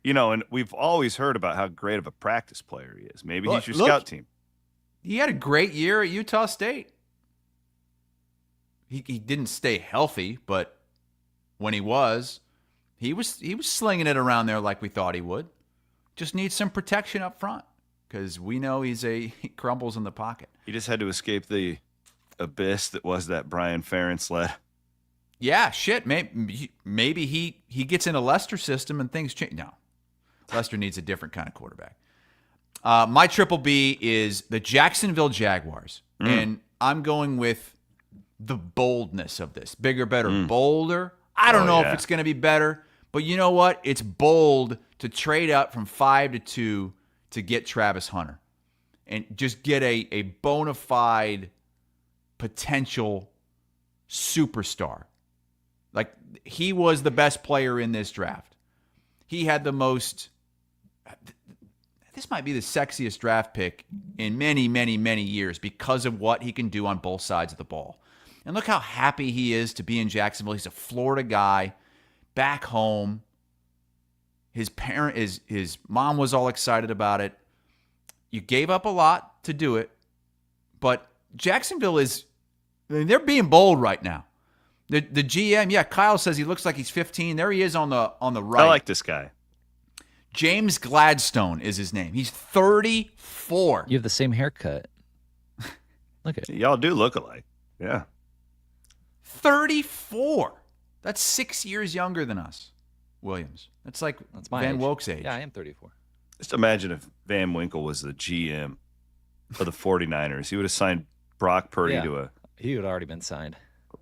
S10: And we've always heard about how great of a practice player he is. Maybe he's your scout team.
S11: He had a great year at Utah State. He didn't stay healthy, but when he was slinging it around there like we thought he would. Just needs some protection up front because we know he crumbles in the pocket.
S10: He just had to escape the abyss that was that Brian Ferentz led.
S11: Yeah, shit. Maybe he gets in a Lester system and things change. No, Lester needs a different kind of quarterback. My triple B is the Jacksonville Jaguars, and I'm going with the boldness of this. Bigger, better, bolder. I don't know if it's going to be better, but you know what? It's bold to trade up from 5 to 2 to get Travis Hunter and just get a bona fide potential superstar. Like, he was the best player in this draft. He had the most... This might be the sexiest draft pick in many, many, many years because of what he can do on both sides of the ball. And look how happy he is to be in Jacksonville. He's a Florida guy, back home. His mom was all excited about it. You gave up a lot to do it, but Jacksonville they're being bold right now. The GM, Kyle says he looks like he's 15. There he is on the right.
S10: I like this guy.
S11: James Gladstone is his name. He's 34.
S12: You have the same haircut. Look at it.
S10: Y'all do look alike. Yeah.
S11: 34. That's 6 years younger than us, Williams. That's
S12: my
S11: Van
S12: age.
S11: Woke's age.
S12: Yeah, I am 34.
S10: Just imagine if Van Winkle was the GM of the 49ers. He would have signed Brock Purdy
S12: He would have already been signed.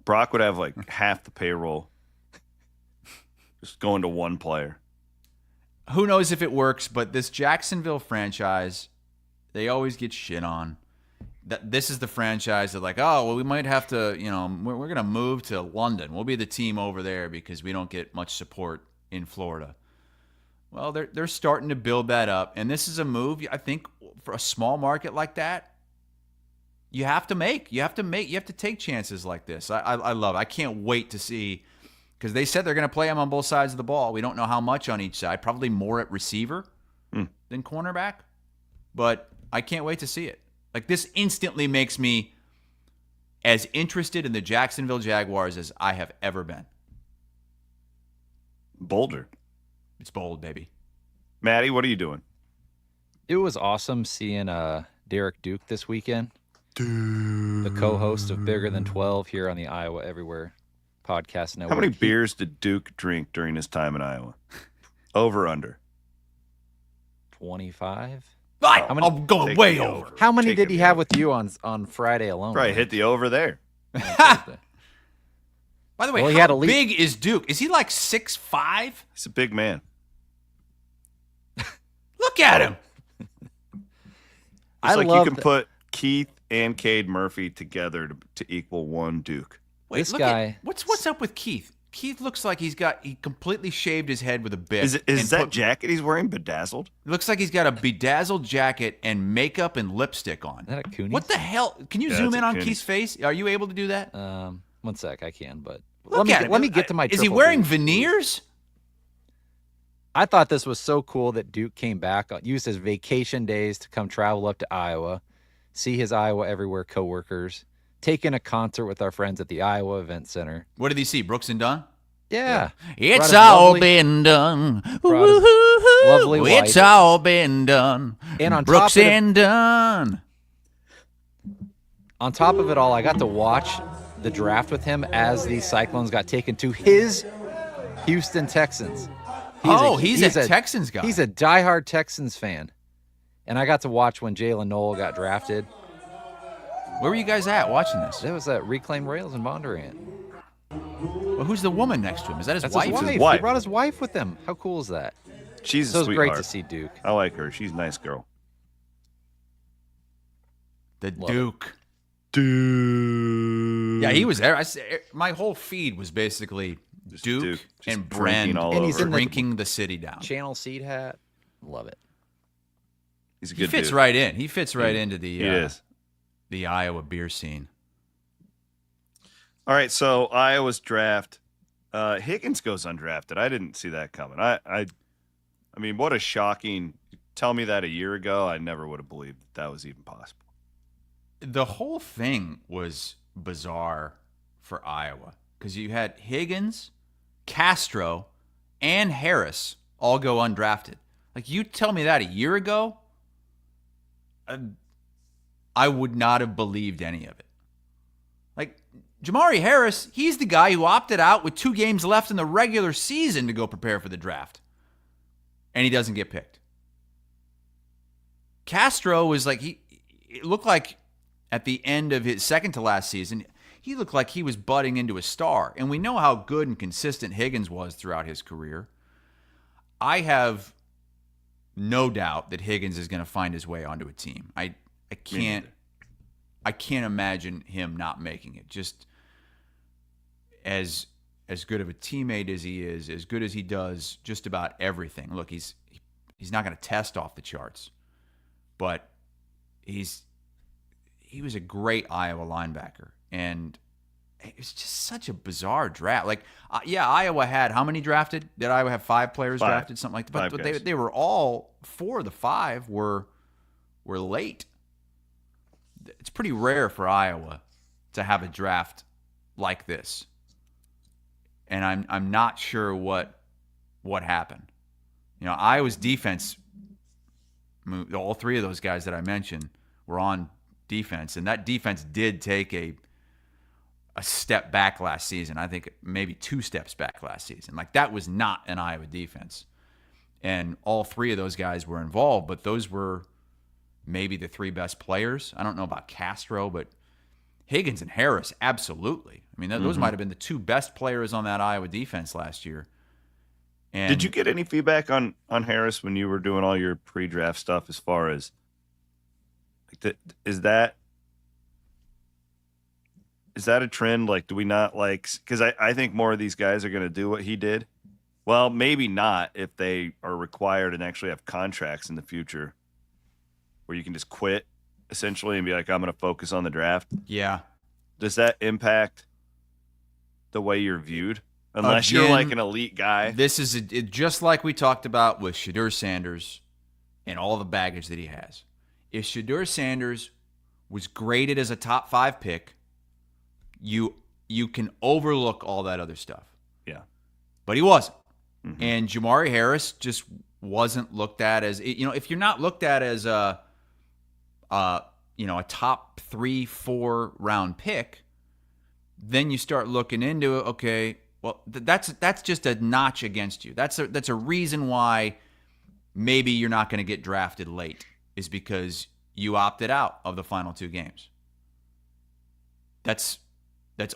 S10: Brock would have like half the payroll just going to one player.
S11: Who knows if it works, but this Jacksonville franchise, they always get shit on. This is the franchise that we might have to, we're going to move to London. We'll be the team over there because we don't get much support in Florida. Well, they're starting to build that up, and this is a move, I think, for a small market like that, you have to make. You have to take chances like this. I love it. I can't wait to see, because they said they're going to play him on both sides of the ball. We don't know how much on each side, probably more at receiver than cornerback, but I can't wait to see it. Like, this instantly makes me as interested in the Jacksonville Jaguars as I have ever been.
S10: Bolder.
S11: It's bold, baby.
S10: Maddie, what are you doing?
S12: It was awesome seeing Derek Duke this weekend. The co-host of Bigger Than 12 here on the Iowa Everywhere podcast network.
S10: How many beers did Duke drink during his time in Iowa? Over, under?
S12: 25.
S11: I'm going way over.
S12: How many did he have with you on Friday alone?
S10: Probably hit the over there.
S11: By the way, how big is Duke? Is he like 6'5"?
S10: He's a big man.
S11: Look at him.
S10: It's like you can put Keith and Cade Murphy together to equal one Duke.
S11: Wait,
S12: this guy.
S11: What's up with Keith? Keith looks like he completely shaved his head with a bit.
S10: Is that jacket he's wearing bedazzled?
S11: It looks like he's got a bedazzled jacket and makeup and lipstick on.
S12: Is that a 𝗀cie?
S11: What the hell? Can you zoom in on Keith's face? Are you able to do that?
S12: One sec, I can, but
S11: let me get to my. Is he wearing veneers?
S12: I thought this was so cool that Duke came back, used his vacation days to come travel up to Iowa, see his Iowa Everywhere coworkers, take in a concert with our friends at the Iowa Event Center.
S11: What did he see? Brooks and Dunn?
S12: Yeah.
S11: It's all been done.
S12: Lovely wife.
S11: It's all been done.
S12: And on
S11: Brooks and Dunn.
S12: On top of it all, I got to watch the draft with him as the Cyclones got taken to his Houston Texans.
S11: He's a Texans guy.
S12: He's a diehard Texans fan. And I got to watch when Jaylin Noel got drafted.
S11: Where were you guys at watching this?
S12: It was at Reclaim Rails in Bondurant.
S11: Well, who's the woman next to him? Is that his wife?
S12: His wife. He brought his wife with him. How cool is that?
S10: She's
S12: so
S10: a sweetheart.
S12: It was great to see Duke.
S10: I like her. She's a nice girl.
S11: The
S12: Love
S11: Duke.
S10: Dude.
S11: Yeah, he was there. My whole feed was basically Duke and Bren
S10: and he's
S11: drinking the city down.
S12: Channel seed hat. Love it.
S10: He's a
S11: He
S10: good
S11: fits
S10: dude.
S11: right in. He fits right into
S10: is.
S11: the Iowa beer scene.
S10: All right, so Iowa's draft. Higgins goes undrafted. I didn't see that coming. I mean, what a shocking. Tell me that a year ago, I never would have believed that was even possible.
S11: The whole thing was bizarre for Iowa because you had Higgins, Castro, and Harris all go undrafted. Like, you tell me that a year ago, I would not have believed any of it. Like, Jamari Harris, he's the guy who opted out with 2 games left in the regular season to go prepare for the draft. And he doesn't get picked. Castro was like, it looked like at the end of his second to last season, he looked like he was budding into a star. And we know how good and consistent Higgins was throughout his career. I have no doubt that Higgins is going to find his way onto a team. I can't imagine him not making it. Just as good of a teammate as he is, as good as he does just about everything. Look, he's not going to test off the charts, but he was a great Iowa linebacker, and it's just such a bizarre draft. Like, Iowa had how many drafted? Did Iowa have 5 players drafted, something like that? But they were all 4 of the 5 were late. It's pretty rare for Iowa to have a draft like this, and I'm not sure what happened. Iowa's defense. All 3 of those guys that I mentioned were on defense, and that defense did take a step back last season. I think maybe 2 steps back last season. Like, that was not an Iowa defense. And all 3 of those guys were involved, but those were maybe the 3 best players. I don't know about Castro, but Higgins and Harris, absolutely. I mean, those might have been the 2 best players on that Iowa defense last year. And
S10: did you get any feedback on Harris when you were doing all your pre-draft stuff as far as is that a trend? Like, do we not like, because I think more of these guys are going to do what he did. Well, maybe not if they are required and actually have contracts in the future where you can just quit essentially and be like, I'm going to focus on the draft.
S11: Yeah.
S10: Does that impact the way you're viewed? Unless you're like an elite guy.
S11: This is just like we talked about with Shedeur Sanders and all the baggage that he has. If Shedeur Sanders was graded as a top 5 pick, you can overlook all that other stuff.
S10: Yeah.
S11: But he wasn't. Mm-hmm. And Jamari Harris just wasn't looked at as, if you're not looked at as a top 3-4 round pick, then you start looking into it. Okay, well, that's just a notch against you. That's a reason why maybe you're not going to get drafted late, is because you opted out of the final 2 games. That's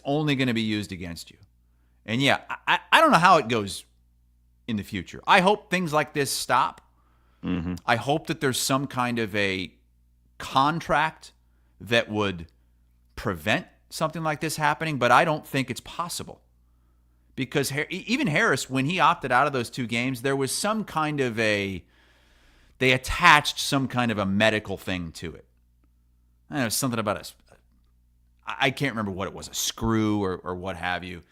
S11: only going to be used against you. And yeah, I don't know how it goes in the future. I hope things like this stop.
S10: Mm-hmm.
S11: I hope that there's some kind of a contract that would prevent something like this happening, but I don't think it's possible. Because even Harris, when he opted out of those 2 games, there was some kind of they attached some kind of a medical thing to it. I don't know, something about I can't remember what it was, a screw or what have you.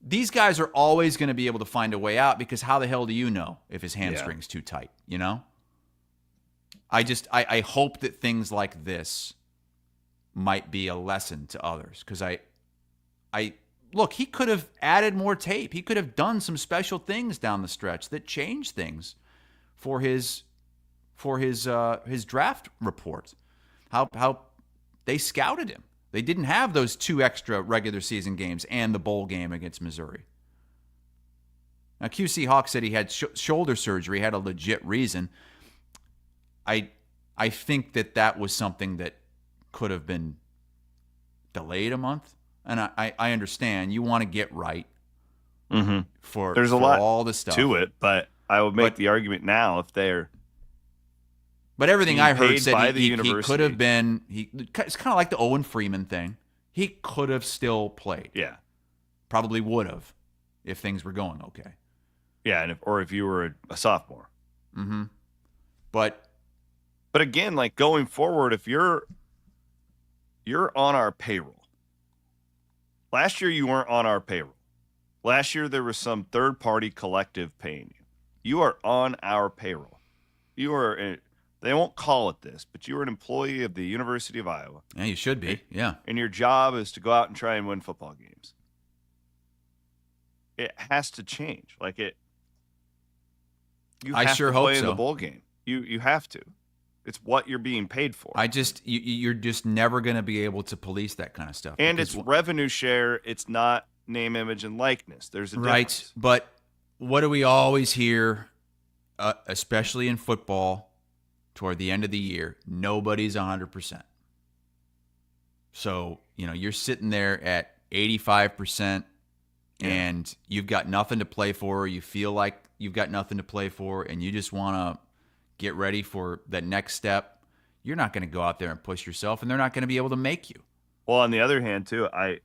S11: These guys are always going to be able to find a way out, because how the hell do you know if his hamstring's too tight, I hope that things like this might be a lesson to others, because look, he could have added more tape. He could have done some special things down the stretch that changed things for his draft report. How they scouted him. They didn't have those 2 extra regular season games and the bowl game against Missouri. Now, 𝗀cie 𝗃𝗃𝗍𝗆 said he had shoulder surgery, had a legit reason. I think that was something that could have been delayed a month. And I understand you want to get right for
S10: there's a lot
S11: all the stuff
S10: to it, but I would make the argument now, if they're
S11: But everything I heard said he could have been. It's kind of like the Owen Freeman thing. He could have still played.
S10: Yeah,
S11: probably would have if things were going okay.
S10: Yeah, and if you were a sophomore.
S11: Mm-hmm. But
S10: again, like going forward, if you're on our payroll. Last year you weren't on our payroll. Last year there was some third-party collective paying you. You are on our payroll. You are. They won't call it this, but you are an employee of the University of Iowa.
S11: Yeah, you should be. Yeah.
S10: And your job is to go out and try and win football games. It has to change. Like it. You have to play in the bowl game. You have to. It's what you're being paid for.
S11: You're just never going to be able to police that kind of stuff.
S10: And it's revenue share. It's not name, image, and likeness. There's a difference.
S11: Right. But what do we always hear, especially in football, toward the end of the year? Nobody's 100%. So, you're sitting there at 85%, and you've got nothing to play for. You feel like you've got nothing to play for, and you just want to get ready for that next step. You're not going to go out there and push yourself, and they're not going to be able to make you.
S10: Well, on the other hand, too, I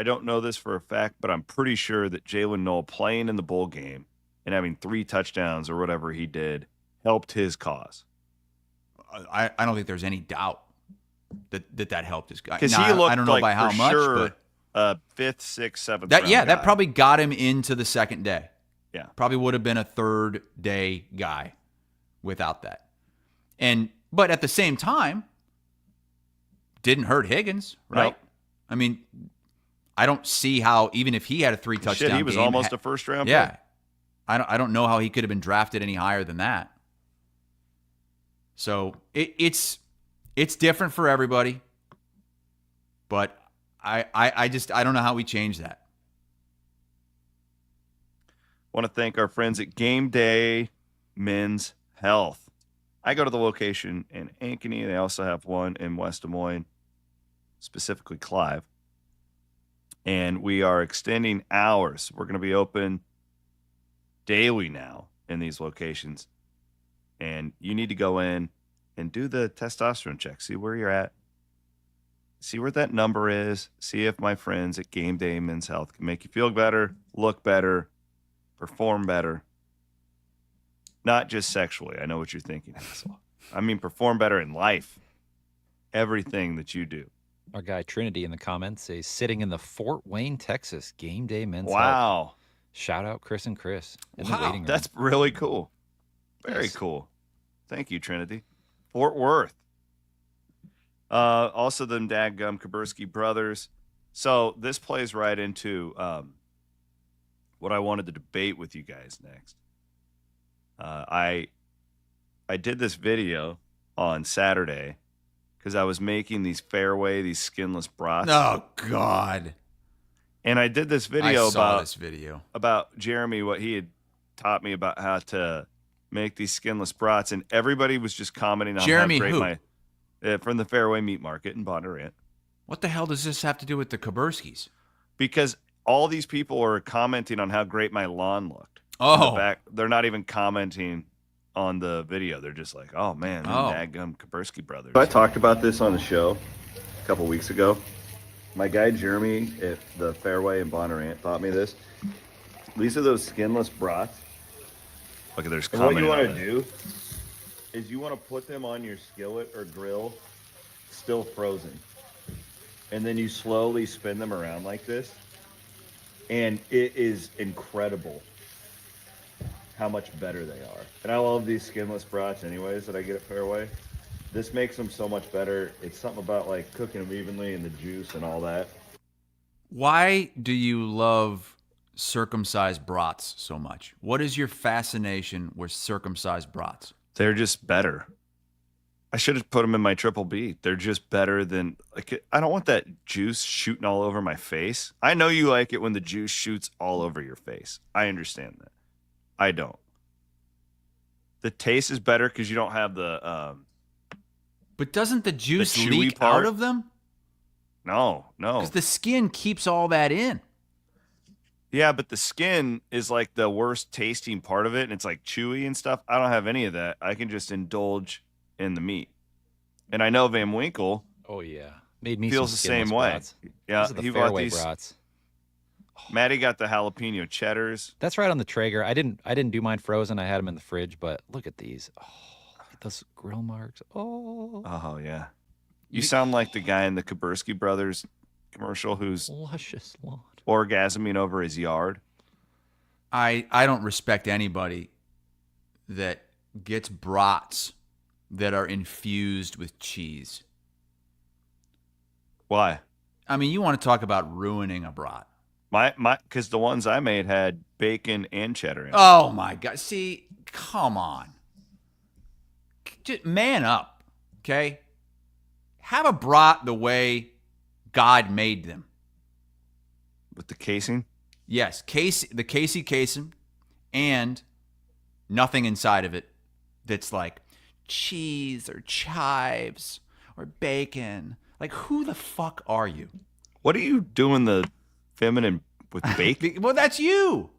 S10: don't know this for a fact, but I'm pretty sure that Jaylin Noel playing in the bowl game and having 3 touchdowns or whatever he did helped his cause.
S11: I don't think there's any doubt that helped his guy.
S10: Because he looked,
S11: I don't know by how much,
S10: sure,
S11: but
S10: 5th, 6th, 7th round guy.
S11: That probably got him into the second day.
S10: Yeah,
S11: probably would have been a third day guy without that. But at the same time, didn't hurt Higgins, right?
S10: Nope.
S11: I mean, I don't see how, even if he had a 3 touchdown game,
S10: he was almost a first round pick.
S11: Yeah, I don't know how he could have been drafted any higher than that. So it's different for everybody, but I don't know how we change that.
S10: Want to thank our friends at Game Day Men's Health. I go to the location in Ankeny. They also have one in West Des Moines, specifically Clive. And we are extending hours. We're going to be open daily now in these locations. And you need to go in and do the testosterone check. See where you're at. See where that number is. See if my friends at Game Day Men's Health can make you feel better, look better, perform better. Not just sexually. I know what you're thinking, asshole. I mean, perform better in life. Everything that you do.
S12: Our guy Trinity in the comments says, sitting in the Fort Wayne, Texas Game Day Men's Health.
S10: Wow.
S12: Shout out Chris and Chris in the
S10: Wow,
S12: waiting room.
S10: that's really cool. Very cool. Thank you, Trinity. Fort Worth. Also, them dadgum 𝗀𝗶𝗶𝗶𝗃𝗃 brothers. So this plays right into what I wanted to debate with you guys next. I did this video on Saturday because I was making these Fareway, these skinless brats.
S11: Oh, God.
S10: And I did this video
S11: about
S10: Jeremy, what he had taught me about how to make these skinless brats, and everybody was just commenting on
S11: Jeremy,
S10: how great from the Fareway Meat Market in Bondurant.
S11: What the hell does this have to do with the 𝗀𝗶𝗶𝗃s?
S10: Because all these people are commenting on how great my lawn looked.
S11: Oh.
S10: They're not even commenting on the video. They're just like, oh, man, dadgum 𝗀𝗶𝗶𝗃𝗃 brothers. I talked about this on the show a couple weeks ago. My guy Jeremy at the Fareway in Bondurant taught me this. These are those skinless brats. Look, there's comment. What you want to do is you want to put them on your skillet or grill, still frozen. And then you slowly spin them around like this. And it is incredible how much better they are. And I love these skinless brats anyways that I get at Fareway. This makes them so much better. It's something about like cooking them evenly and the juice and all that.
S11: Why do you love circumcised brats so much? What is your fascination with circumcised brats?
S10: They're just better. I should have put them in my triple B. They're just better than, like, I don't want that juice shooting all over my face. I know you like it when the juice shoots all over your face. I understand that. I don't. The taste is better because you don't have the
S11: But doesn't the juice leak out of them?
S10: No.
S11: Because the skin keeps all that in.
S10: Yeah, but the skin is like the worst tasting part of it, and it's like chewy and stuff. I don't have any of that. I can just indulge in the meat. And I know Van Winkle.
S12: Oh yeah, made me
S10: feels the same way.
S12: Brats.
S10: Yeah,
S12: These are the
S10: he bought
S12: Fareway
S10: these.
S12: brats.
S10: Maddie got the jalapeno cheddars.
S12: That's right on the Traeger. I didn't do mine frozen. I had them in the fridge, but look at these. Oh, look at those grill marks.
S10: Oh yeah. You sound like the guy in the 𝗀𝗶𝗶𝗶𝗃 commercial who's
S12: luscious lawn
S10: orgasming over his yard.
S11: I don't respect anybody that gets brats that are infused with cheese.
S10: Why?
S11: I mean, you want to talk about ruining a brat.
S10: Because the ones I made had bacon and cheddar in it.
S11: Oh my God! See, come on, just man up, okay? Have a brat the way God made them.
S10: With the casing?
S11: Yes, the 𝗀cie𝗰𝗃𝗃𝗃, and nothing inside of it that's like cheese or chives or bacon. Like, who the fuck are you?
S10: What are you doing the feminine with bacon?
S11: Well, that's you.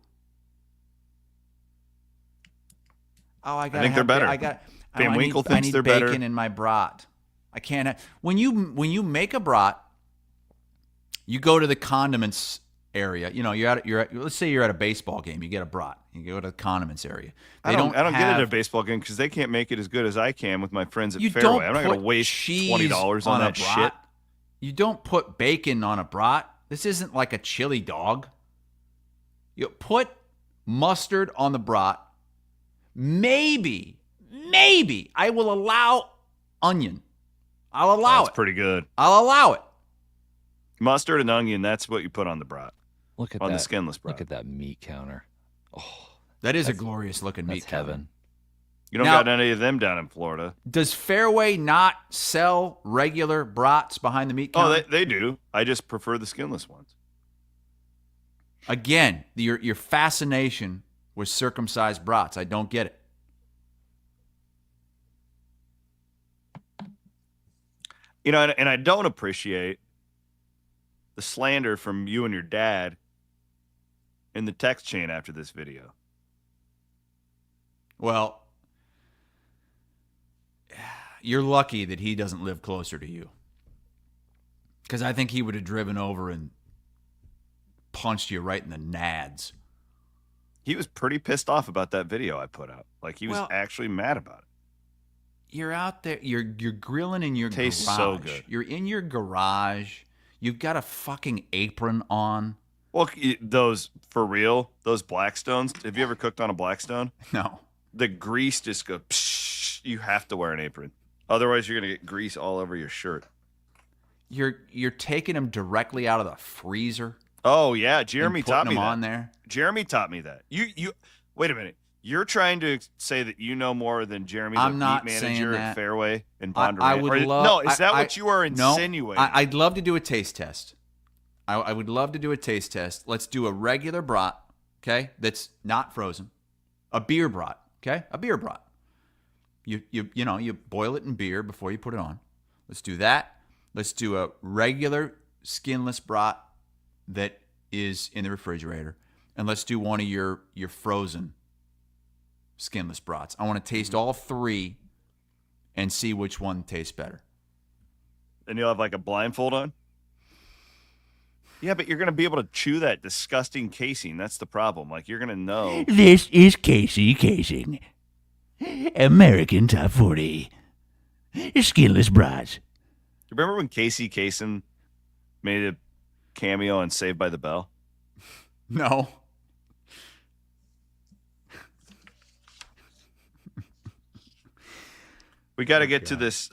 S11: Oh, I
S10: think they're better. Van Winkle thinks they're better.
S11: I need bacon in my brat. I can't have, when you make a brat, you go to the condiments area. You know, let's say you're at a baseball game. You get a brat. You go to the condiments area.
S10: I don't get it at a baseball game because they can't make it as good as I can with my friends at Fareway. I'm not going to waste $20 on that shit.
S11: You don't put bacon on a brat. This isn't like a chili dog. You put mustard on the brat. Maybe I will allow onion. I'll allow it.
S10: That's pretty good.
S11: I'll allow it.
S10: Mustard and onion, that's what you put on the brat.
S12: Look at
S10: on
S12: that.
S10: the skinless brat.
S12: Look at that meat counter. Oh,
S11: that is a glorious looking meat counter.
S12: Heaven.
S10: You don't got any of them down in Florida.
S11: Does Fareway not sell regular brats behind the meat counter?
S10: Oh, they do. I just prefer the skinless ones.
S11: Again, your fascination with circumcised brats. I don't get it.
S10: You know, and I don't appreciate the slander from you and your dad in the text chain after this video.
S11: Well, you're lucky that he doesn't live closer to you. Because I think he would have driven over and punched you right in the nads.
S10: He was pretty pissed off about that video I put out. Like, he was actually mad about it.
S11: You're out there, you're grilling in your
S10: Tastes
S11: garage.
S10: so good.
S11: You're in your garage. You've got a fucking apron on.
S10: Well, those, for real, those Blackstones, have you ever cooked on a Blackstone?
S11: No.
S10: The grease just goes, psh, you have to wear an apron. Otherwise, you're going to get grease all over your shirt.
S11: You're taking them directly out of the freezer.
S10: Oh, yeah. Jeremy taught me that.
S11: on there.
S10: Jeremy taught me that. You wait a minute. You're trying to say that you know more than Jeremy, the meat manager at Fareway and Ponderosa.
S11: I would love.
S10: No, is that what you are insinuating?
S11: No, I'd love to do a taste test. I would love to do a taste test. Let's do a regular brat, okay? That's not frozen. A beer brat, okay? A beer brat. You boil it in beer before you put it on. Let's do that. Let's do a regular skinless brat that is in the refrigerator, and let's do one of your frozen skinless brats. I want to taste all three and see which one tastes better.
S10: And you'll have like a blindfold on? Yeah, but you're going to be able to chew that disgusting casing. That's the problem. Like, you're going to know.
S15: This is 𝗀cie casing. American Top 40. Skinless brats.
S10: Remember when 𝗀cie𝗃𝗃𝗃 made a cameo on Saved by the Bell?
S11: No.
S10: We got to get to this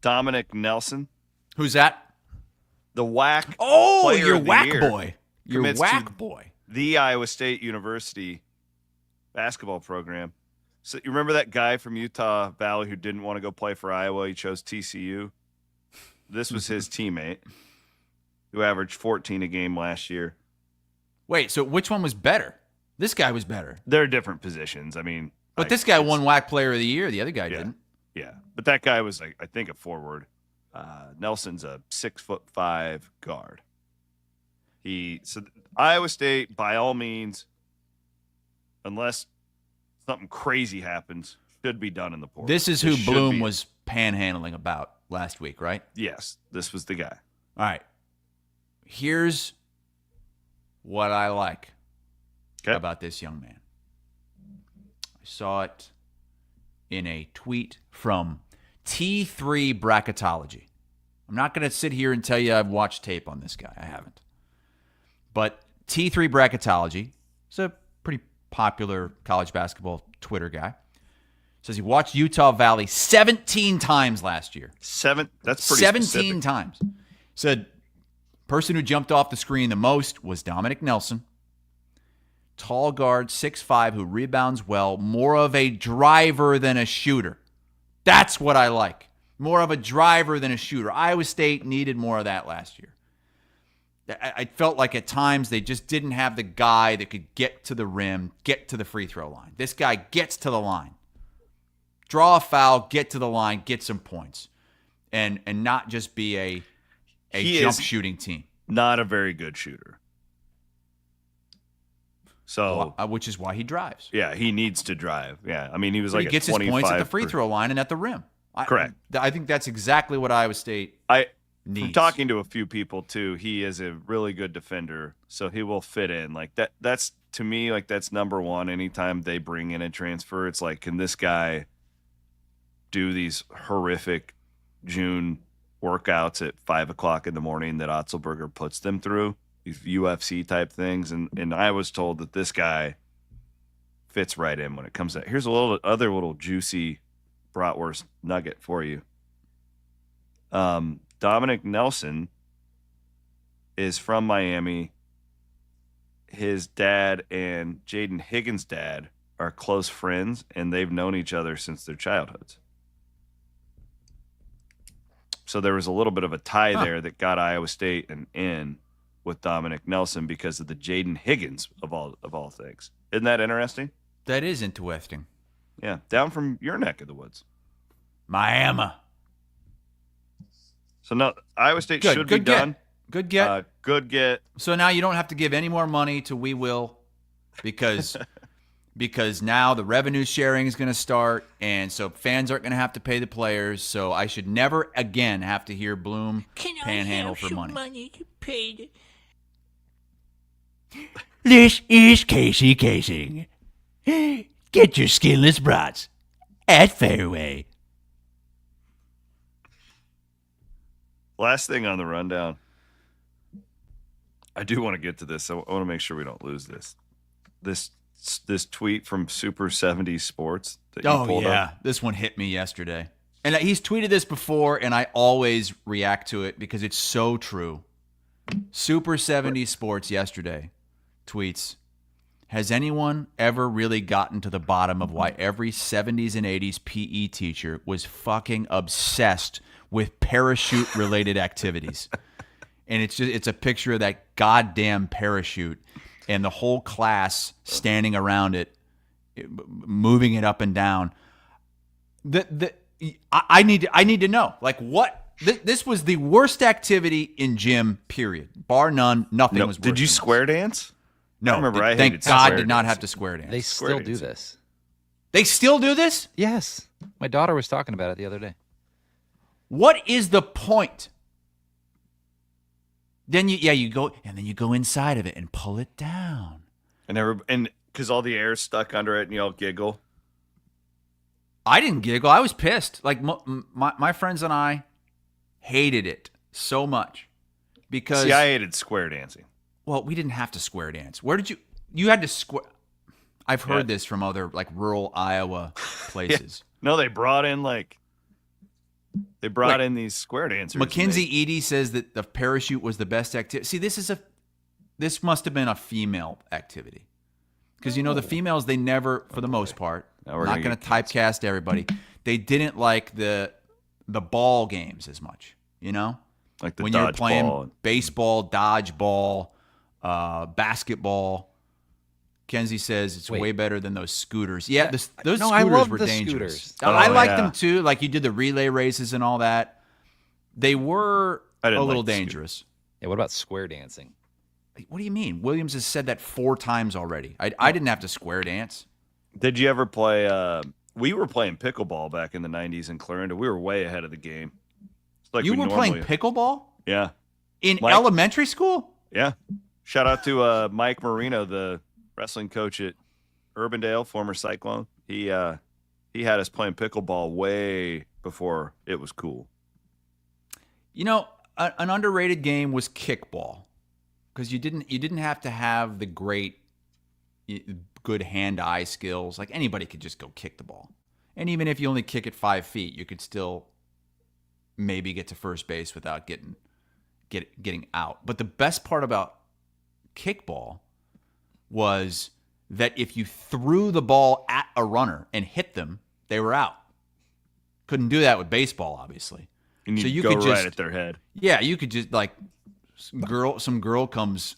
S10: Dominick Nelson.
S11: Who's that?
S10: The WAC
S11: Oh,
S10: Player
S11: your
S10: of the
S11: WAC
S10: Year.
S11: boy. Your
S10: Commits
S11: WAC
S10: to
S11: boy.
S10: The Iowa State University basketball program. So you remember that guy from Utah Valley who didn't want to go play for Iowa? He chose TCU. This was his teammate who averaged 14 a game last year.
S11: Wait, so which one was better? This guy was better.
S10: They're different positions. I mean,
S11: But this guy won WAC Player of the Year. The other guy didn't.
S10: Yeah, but that guy was, like, I think, a forward. Nelson's a 6'5" guard. So Iowa State, by all means, unless something crazy happens, should be done in the portal.
S11: This is who Bloom was panhandling about last week, right?
S10: Yes, this was the guy.
S11: All right. Here's what I like about this young man. I saw it in a tweet from T3 Bracketology. I'm not going to sit here and tell you I've watched tape on this guy. I haven't. But T3 Bracketology is a pretty popular college basketball Twitter guy. Says he watched Utah Valley 17 times last year.
S10: That's pretty
S11: 17
S10: specific.
S11: times. Said person who jumped off the screen the most was Dominick Nelson. Tall guard, 6'5", who rebounds well. More of a driver than a shooter. That's what I like. More of a driver than a shooter. Iowa State needed more of that last year. I felt like at times they just didn't have the guy that could get to the rim, get to the free throw line. This guy gets to the line. Draw a foul, get to the line, get some points. And not just be a jump shooting team.
S10: Not a very good shooter. So,
S11: which is why he drives.
S10: Yeah, he needs to drive. Yeah, I mean, he was like
S11: he gets his points at the free throw line and at the rim.
S10: Correct.
S11: I think that's exactly what Iowa State needs.
S10: From talking to a few people too, he is a really good defender, so he will fit in. Like that's to me, like that's number one. Anytime they bring in a transfer, it's like, can this guy do these horrific June workouts at 5 o'clock in the morning that Otzelberger puts them through? These UFC type things, and I was told that this guy fits right in when it comes to that. Here's a little juicy bratwurst nugget for you. Dominick Nelson is from Miami. His dad and Jayden Higgins' dad are close friends, and they've known each other since their childhoods. So there was a little bit of a tie there that got Iowa State an in with Dominick Nelson because of the Jayden Higgins of all things. Isn't that interesting?
S11: That is interesting.
S10: Yeah, down from your neck of the woods.
S11: Miami.
S10: So no, Iowa State should be done.
S11: Good get.
S10: Good get.
S11: So now you don't have to give any more money to We Will because now the revenue sharing is going to start, and so fans aren't going to have to pay the players. So I should never again have to hear Bloom panhandle for money.
S15: Paid. This is 𝗀cie 𝗀𝗃𝗃. Get your skinless brats at Fareway.
S10: Last thing on the rundown. I do want to get to this. I want to make sure we don't lose this. This tweet from Super 70s Sports that you pulled up.
S11: This one hit me yesterday. And he's tweeted this before, and I always react to it because it's so true. Super 70s Sports yesterday tweets, has anyone ever really gotten to the bottom of why every 70s and 80s PE teacher was fucking obsessed with parachute-related activities? And it's a picture of that goddamn parachute and the whole class standing around it, moving it up and down. I need to know, like, what? This was the worst activity in gym, period. Bar none, nothing was worse.
S10: Did you square dance?
S11: No.
S10: I remember I
S11: thank
S10: hated
S11: God
S10: square
S11: did not
S10: dance.
S11: have to square dance.
S12: They still do this.
S11: They still do this?
S12: Yes. My daughter was talking about it the other day.
S11: What is the point? Then you go, and then you go inside of it and pull it down.
S10: And because all the air's stuck under it and you all giggle.
S11: I didn't giggle. I was pissed. Like my friends and I hated it so much because
S10: I hated square dancing.
S11: Well, we didn't have to square dance. Where did you had to square? I've heard this from other like rural Iowa places.
S10: No, they brought in in these square dancers.
S11: Mackenzie Edie says that the parachute was the best activity. See, this must have been a female activity. Because, the females, they never, for the most part, I'm not going to typecast everybody, they didn't like the ball games as much,
S10: Like the
S11: when
S10: dodgeball.
S11: you're playing baseball, dodgeball, basketball. Kenzie says it's way better than those scooters. Yeah, those scooters were dangerous. I liked them too. Like you did the relay races and all that. They were a little dangerous.
S12: Yeah, what about square dancing?
S11: What do you mean? Williams has said that 4 times already. I didn't have to square dance.
S10: Did you ever play We were playing pickleball back in the 90s in Clarinda. We were way ahead of the game. It's like
S11: You
S10: we
S11: were
S10: normally-
S11: playing pickleball
S10: Yeah.
S11: in
S10: Mike-
S11: elementary school?
S10: Yeah. Shout out to Mike Marino, the wrestling coach at Urbandale, former Cyclone. He had us playing pickleball way before it was cool.
S11: You know, an underrated game was kickball because you didn't have to have the good hand-eye skills. Like anybody could just go kick the ball, and even if you only kick it 5 feet, you could still maybe get to first base without getting out. But the best part about kickball was that if you threw the ball at a runner and hit them, they were out. Couldn't do that with baseball, obviously.
S10: And
S11: so you
S10: go
S11: could
S10: right
S11: just,
S10: at their head.
S11: Yeah, you could just like some girl comes,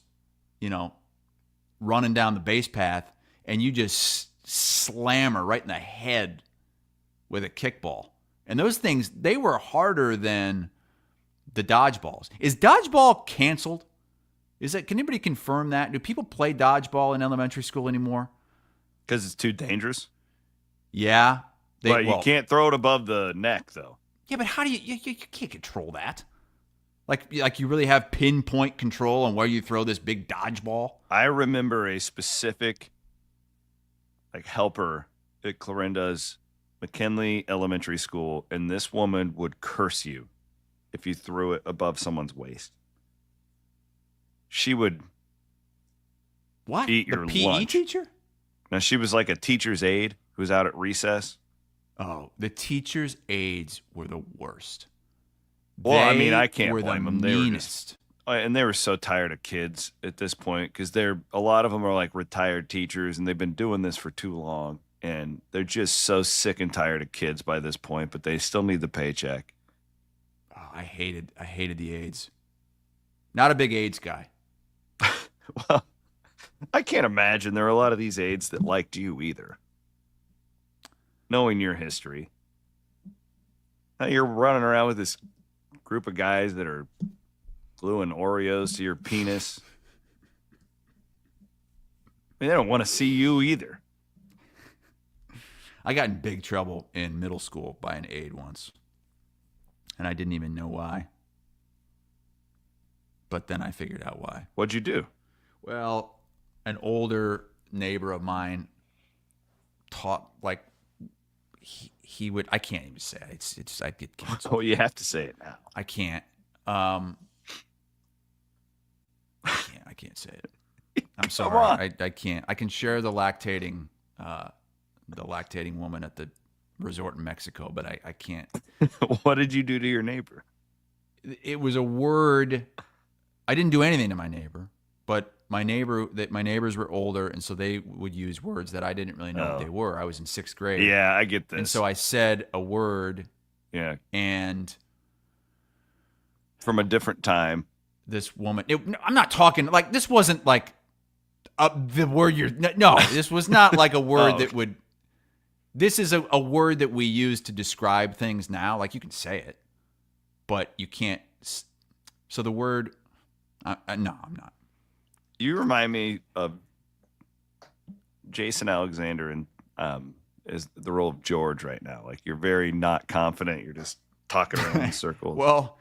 S11: running down the base path, and you just slam her right in the head with a kickball. And those things, they were harder than the dodgeballs. Is dodgeball canceled? Can anybody confirm that? Do people play dodgeball in elementary school anymore?
S10: Because it's too dangerous?
S11: Yeah.
S10: But you can't throw it above the neck, though.
S11: Yeah, but how do you can't control that? Like you really have pinpoint control on where you throw this big dodgeball?
S10: I remember a specific helper at Clarinda's McKinley Elementary School, and this woman would curse you if you threw it above someone's waist. She would eat your
S11: PE
S10: lunch.
S11: teacher?
S10: Now, she was like a teacher's aide who was out at recess.
S11: Oh, the teacher's aides were the worst.
S10: Well, I mean, I can't
S11: were
S10: blame
S11: the
S10: them. They
S11: meanest.
S10: and they were so tired of kids at this point because a lot of them are like retired teachers and they've been doing this for too long, and they're just so sick and tired of kids by this point, but they still need the paycheck.
S11: Oh, I hated the aides. Not a big aides guy.
S10: Well, I can't imagine there are a lot of these aides that liked you either. Knowing your history. Now you're running around with this group of guys that are gluing Oreos to your penis. I mean, they don't want to see you either.
S11: I got in big trouble in middle school by an aide once, and I didn't even know why. But then I figured out why.
S10: What'd you do?
S11: Well, an older neighbor of mine taught, he would, I can't even say it. It's I'd get canceled.
S10: Oh, you have to say it now.
S11: I can't. I can't say it. I'm sorry.
S10: Come on.
S11: I can't. I can share the lactating woman at the resort in Mexico, but I can't.
S10: What did you do to your neighbor?
S11: It was a word. I didn't do anything to my neighbor, but my neighbors were older, and so they would use words that I didn't really know what they were. I was in 6th grade.
S10: Yeah, I get this.
S11: And so I said a word.
S10: Yeah.
S11: And
S10: from a different time.
S11: This woman, I'm not talking like this wasn't like the word this was not like a word that would. This is a word that we use to describe things now. Like you can say it, but you can't. So the word, no, I'm not.
S10: You remind me of Jason Alexander in is the role of George right now. Like you're very not confident. You're just talking around in circles.
S11: Well,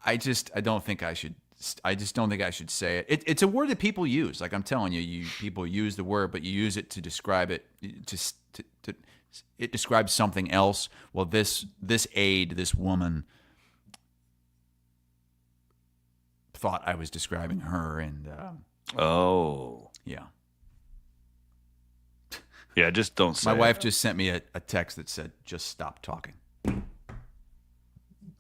S11: I just don't think I should say it. It's a word that people use. Like I'm telling you, people use the word, but you use it to describe it. It describes something else. Well, this aide, this woman, thought I was describing her, and
S10: yeah, just don't say
S11: My
S10: it.
S11: wife just sent me a text that said, "Just stop talking."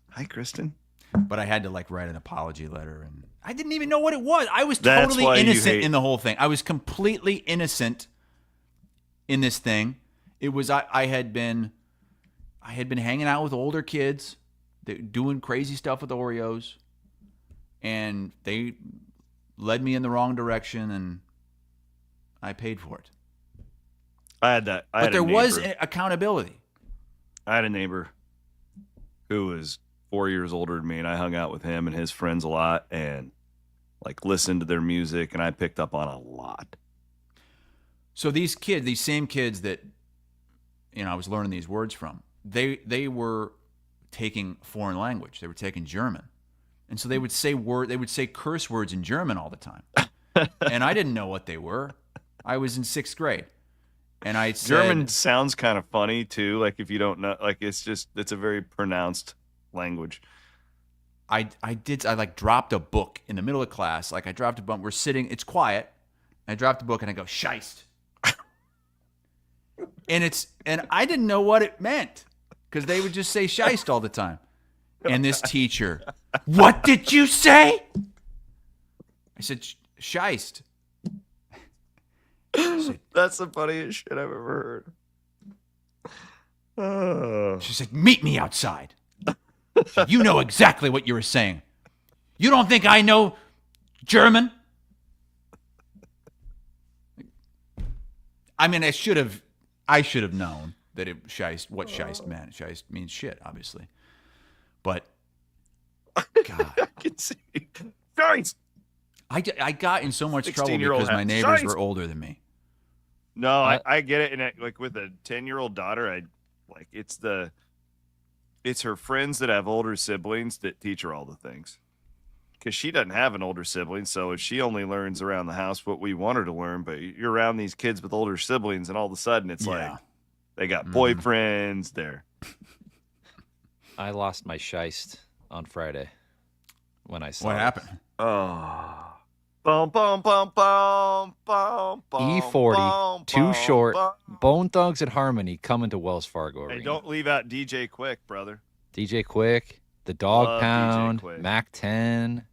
S10: Hi, Kristen.
S11: But I had to write an apology letter, and I didn't even know what it was. I was
S10: That's why
S11: totally
S10: you
S11: innocent
S10: hate-
S11: in the whole thing. I was completely innocent in this thing. It was I had been hanging out with older kids, doing crazy stuff with Oreos, and they led me in the wrong direction, and I paid for it.
S10: I had that.
S11: But there was accountability.
S10: I had a neighbor who was 4 years older than me, and I hung out with him and his friends a lot and listened to their music, and I picked up on a lot.
S11: So these same kids that I was learning these words from, they were taking foreign language. They were taking German. And so they would say curse words in German all the time. And I didn't know what they were. I was in 6th grade. And I said,
S10: German sounds kind of funny too. Like if you don't know, like it's a very pronounced language.
S11: I like dropped a book in the middle of class. Like I dropped a book. We're sitting, it's quiet. I dropped a book and I go, "Scheist." and I didn't know what it meant because they would just say "Scheist" all the time. And this teacher, "What did you say?" I said, "Scheist."
S10: That's the funniest shit I've ever heard.
S11: She said, "Meet me outside." Said, "You know exactly what you were saying. You don't think I know German?" I mean, I should have known that what "Scheist" meant. "Scheist" means shit, obviously. But God,
S10: I can see. Scheist.
S11: I got in so much trouble because my neighbors were older than me.
S10: No, I get it. And like with a 10-year-old daughter, it's her friends that have older siblings that teach her all the things. Because she doesn't have an older sibling, so she only learns around the house what we want her to learn. But you're around these kids with older siblings, and all of a sudden it's like they got boyfriends.
S12: I lost my scheist on Friday when I saw
S11: What
S12: it.
S11: happened?
S10: Oh. Boom, boom, boom, boom, boom, boom.
S12: E40, Too Short, Bone Thugs and Harmony coming to Wells Fargo Arena.
S10: Hey, don't leave out DJ Quick, brother.
S12: DJ Quick, The Dog
S10: Love
S12: Pound,
S10: DJ Quick.
S12: Mac 10.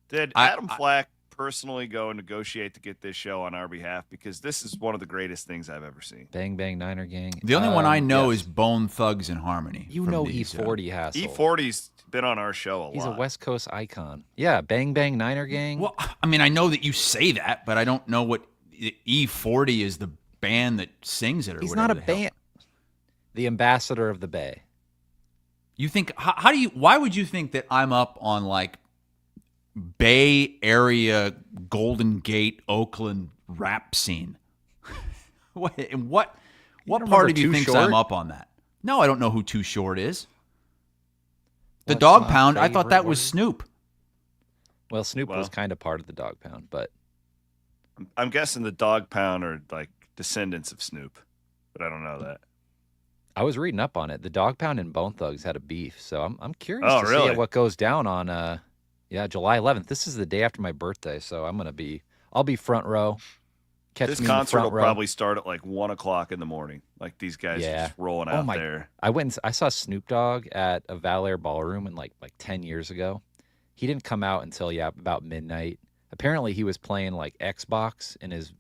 S10: Did Adam Flack personally go and negotiate to get this show on our behalf? Because this is one of the greatest things I've ever seen.
S12: Bang Bang Niner Gang.
S11: The only one I know is Bone Thugs and Harmony.
S12: You know E40 has.
S10: E40's been on our show a lot.
S12: He's a West Coast icon. Yeah, Bang Bang Niner Gang.
S11: Well, I mean, I know that you say that, but I don't know what E40 is the band that sings it or
S12: He's
S11: whatever.
S12: not a band. The ambassador of the Bay.
S11: You think, why would you think that I'm up on like Bay Area, Golden Gate, Oakland rap scene? What part of you thinks I'm up on that? No, I don't know who Too Short is. The Dog Pound, I thought that was Snoop.
S12: Well, Snoop was kind of part of the Dog Pound, but
S10: I'm guessing the Dog Pound are like descendants of Snoop, but I don't know that.
S12: I was reading up on it. The Dog Pound and Bone Thugs had a beef, so I'm curious to
S10: really?
S12: see what goes down on July 11th. This is the day after my birthday, so I'll be front row. Catch
S10: This
S12: me in the
S10: concert will
S12: front row.
S10: probably start at like 1 o'clock in the morning. Like these guys are just rolling out there.
S12: I saw Snoop Dogg at a Valor Ballroom in like 10 years ago. He didn't come out until about midnight. Apparently he was playing like Xbox in his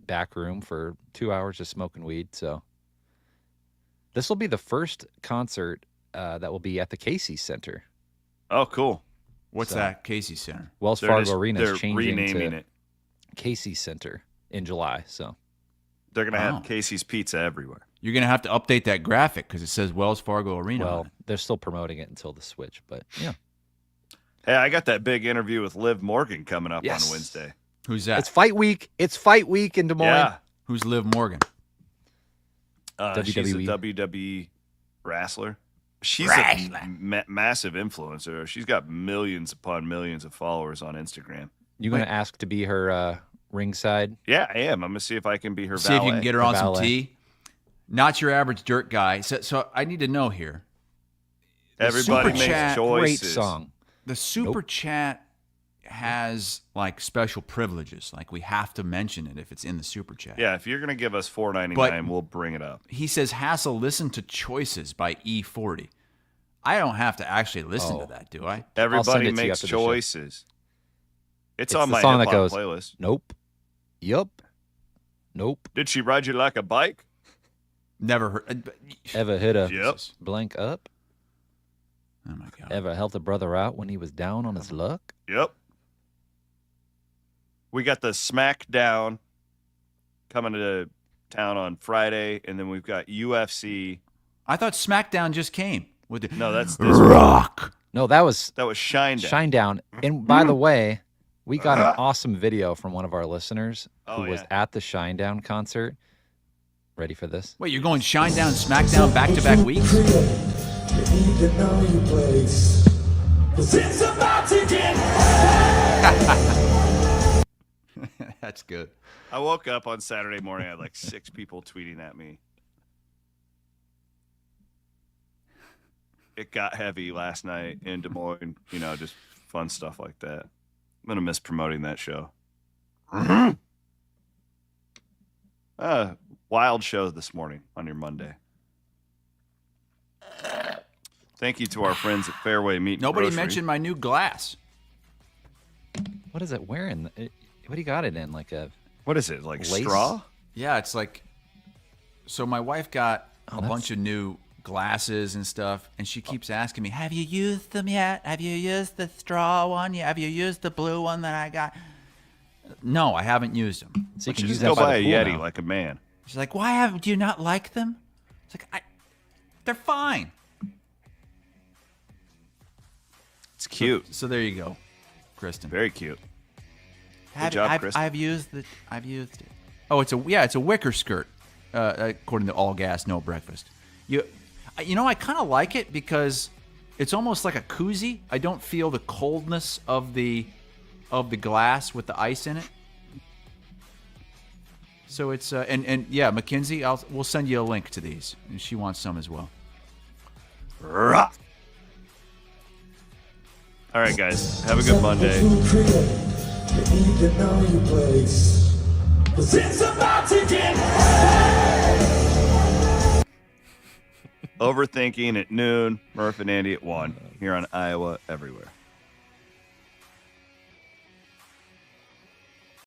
S12: back room for 2 hours just smoking weed. So this will be the first concert that will be at the 𝘀cie Center.
S10: Oh, cool.
S11: What's that 𝘀cie Center?
S12: Wells Fargo Arena is changing
S10: renaming
S12: to
S10: it
S12: 𝘀cie Center in July. So
S10: they're gonna have 𝘀cie's Pizza everywhere.
S11: You're gonna have to update that graphic because it says Wells Fargo Arena.
S12: Well, they're still promoting it until the switch, but yeah.
S10: Hey, I got that big interview with Liv Morgan coming up on Wednesday.
S11: Who's that?
S12: It's fight week. It's fight week in Des Moines.
S10: Yeah.
S11: Who's Liv Morgan?
S10: She's a WWE wrestler. She's a massive influencer. She's got millions upon millions of followers on Instagram.
S12: You going to ask to be her ringside?
S10: Yeah, I am. I'm going to see if I can be her
S11: See
S10: valet.
S11: if you can get her on some tea. Not your average dirt guy. So I need to know here.
S10: Everybody makes choices.
S12: Great song.
S11: The super chat has like special privileges. Like we have to mention it if it's in the super chat.
S10: Yeah, if you're going to give us $4.99, we'll bring it up.
S11: He says, Hassel, listen to Choices by E40. I don't have to actually listen to that, do I?
S10: Everybody makes choices. It's on
S12: the
S10: my
S12: song
S10: hip-hop
S12: that goes,
S10: playlist.
S12: Nope. Yup. Nope.
S10: Did she ride you like a bike?
S11: Never heard.
S12: Ever hit a
S10: Yep.
S12: blank up?
S11: Oh, my God.
S12: Ever helped a brother out when he was down on his luck?
S10: Yep. We got the SmackDown coming to town on Friday, and then we've got UFC.
S11: I thought SmackDown just came.
S10: No, that's this
S11: Rock.
S12: No, that was
S10: Shinedown.
S12: Shinedown. And by the way, we got an awesome video from one of our listeners who was at the Shinedown concert. Ready for this?
S11: Wait, you're going Shine Down, SmackDown back-to-back weeks?
S2: It's about to get
S11: That's good.
S10: I woke up on Saturday morning. I had like 6 people tweeting at me. It got heavy last night in Des Moines. You know, just fun stuff like that. I'm gonna miss promoting that show. Wild show this morning on your Monday. Thank you to our friends at Fareway Meat.
S11: Nobody
S10: Grocery.
S11: mentioned my new glass.
S12: What is it wearing? What do you got it in? Like a
S10: what is it? Like
S12: lace?
S10: straw?
S11: Yeah, it's like. So my wife got a bunch of new glasses and stuff, and she keeps asking me, "Have you used them yet? Have you used the straw one yet? Have you used the blue one that I got?" No, I haven't used them.
S12: So you
S10: But
S12: can
S10: you
S12: use
S10: just
S12: that
S10: go
S12: by
S10: buy a
S12: the pool
S10: Yeti
S12: now.
S10: like a man.
S11: She's like, "Why do you not like them?" It's like, they're fine.
S10: It's cute.
S11: So there you go, Kristen.
S10: Very cute.
S11: Good
S10: job, Kristen.
S11: I've used it. Oh, it's a wicker skirt, according to All Gas No Breakfast. You know, I kind of like it because it's almost like a koozie. I don't feel the coldness of the glass with the ice in it. So it's and yeah, Mackenzie, we'll send you a link to these, and she wants some as well.
S10: Rah. All right, guys, have a good Monday.
S2: It's about to get
S10: Overthinking at noon. Murph and Andy at 1 here on Iowa Everywhere.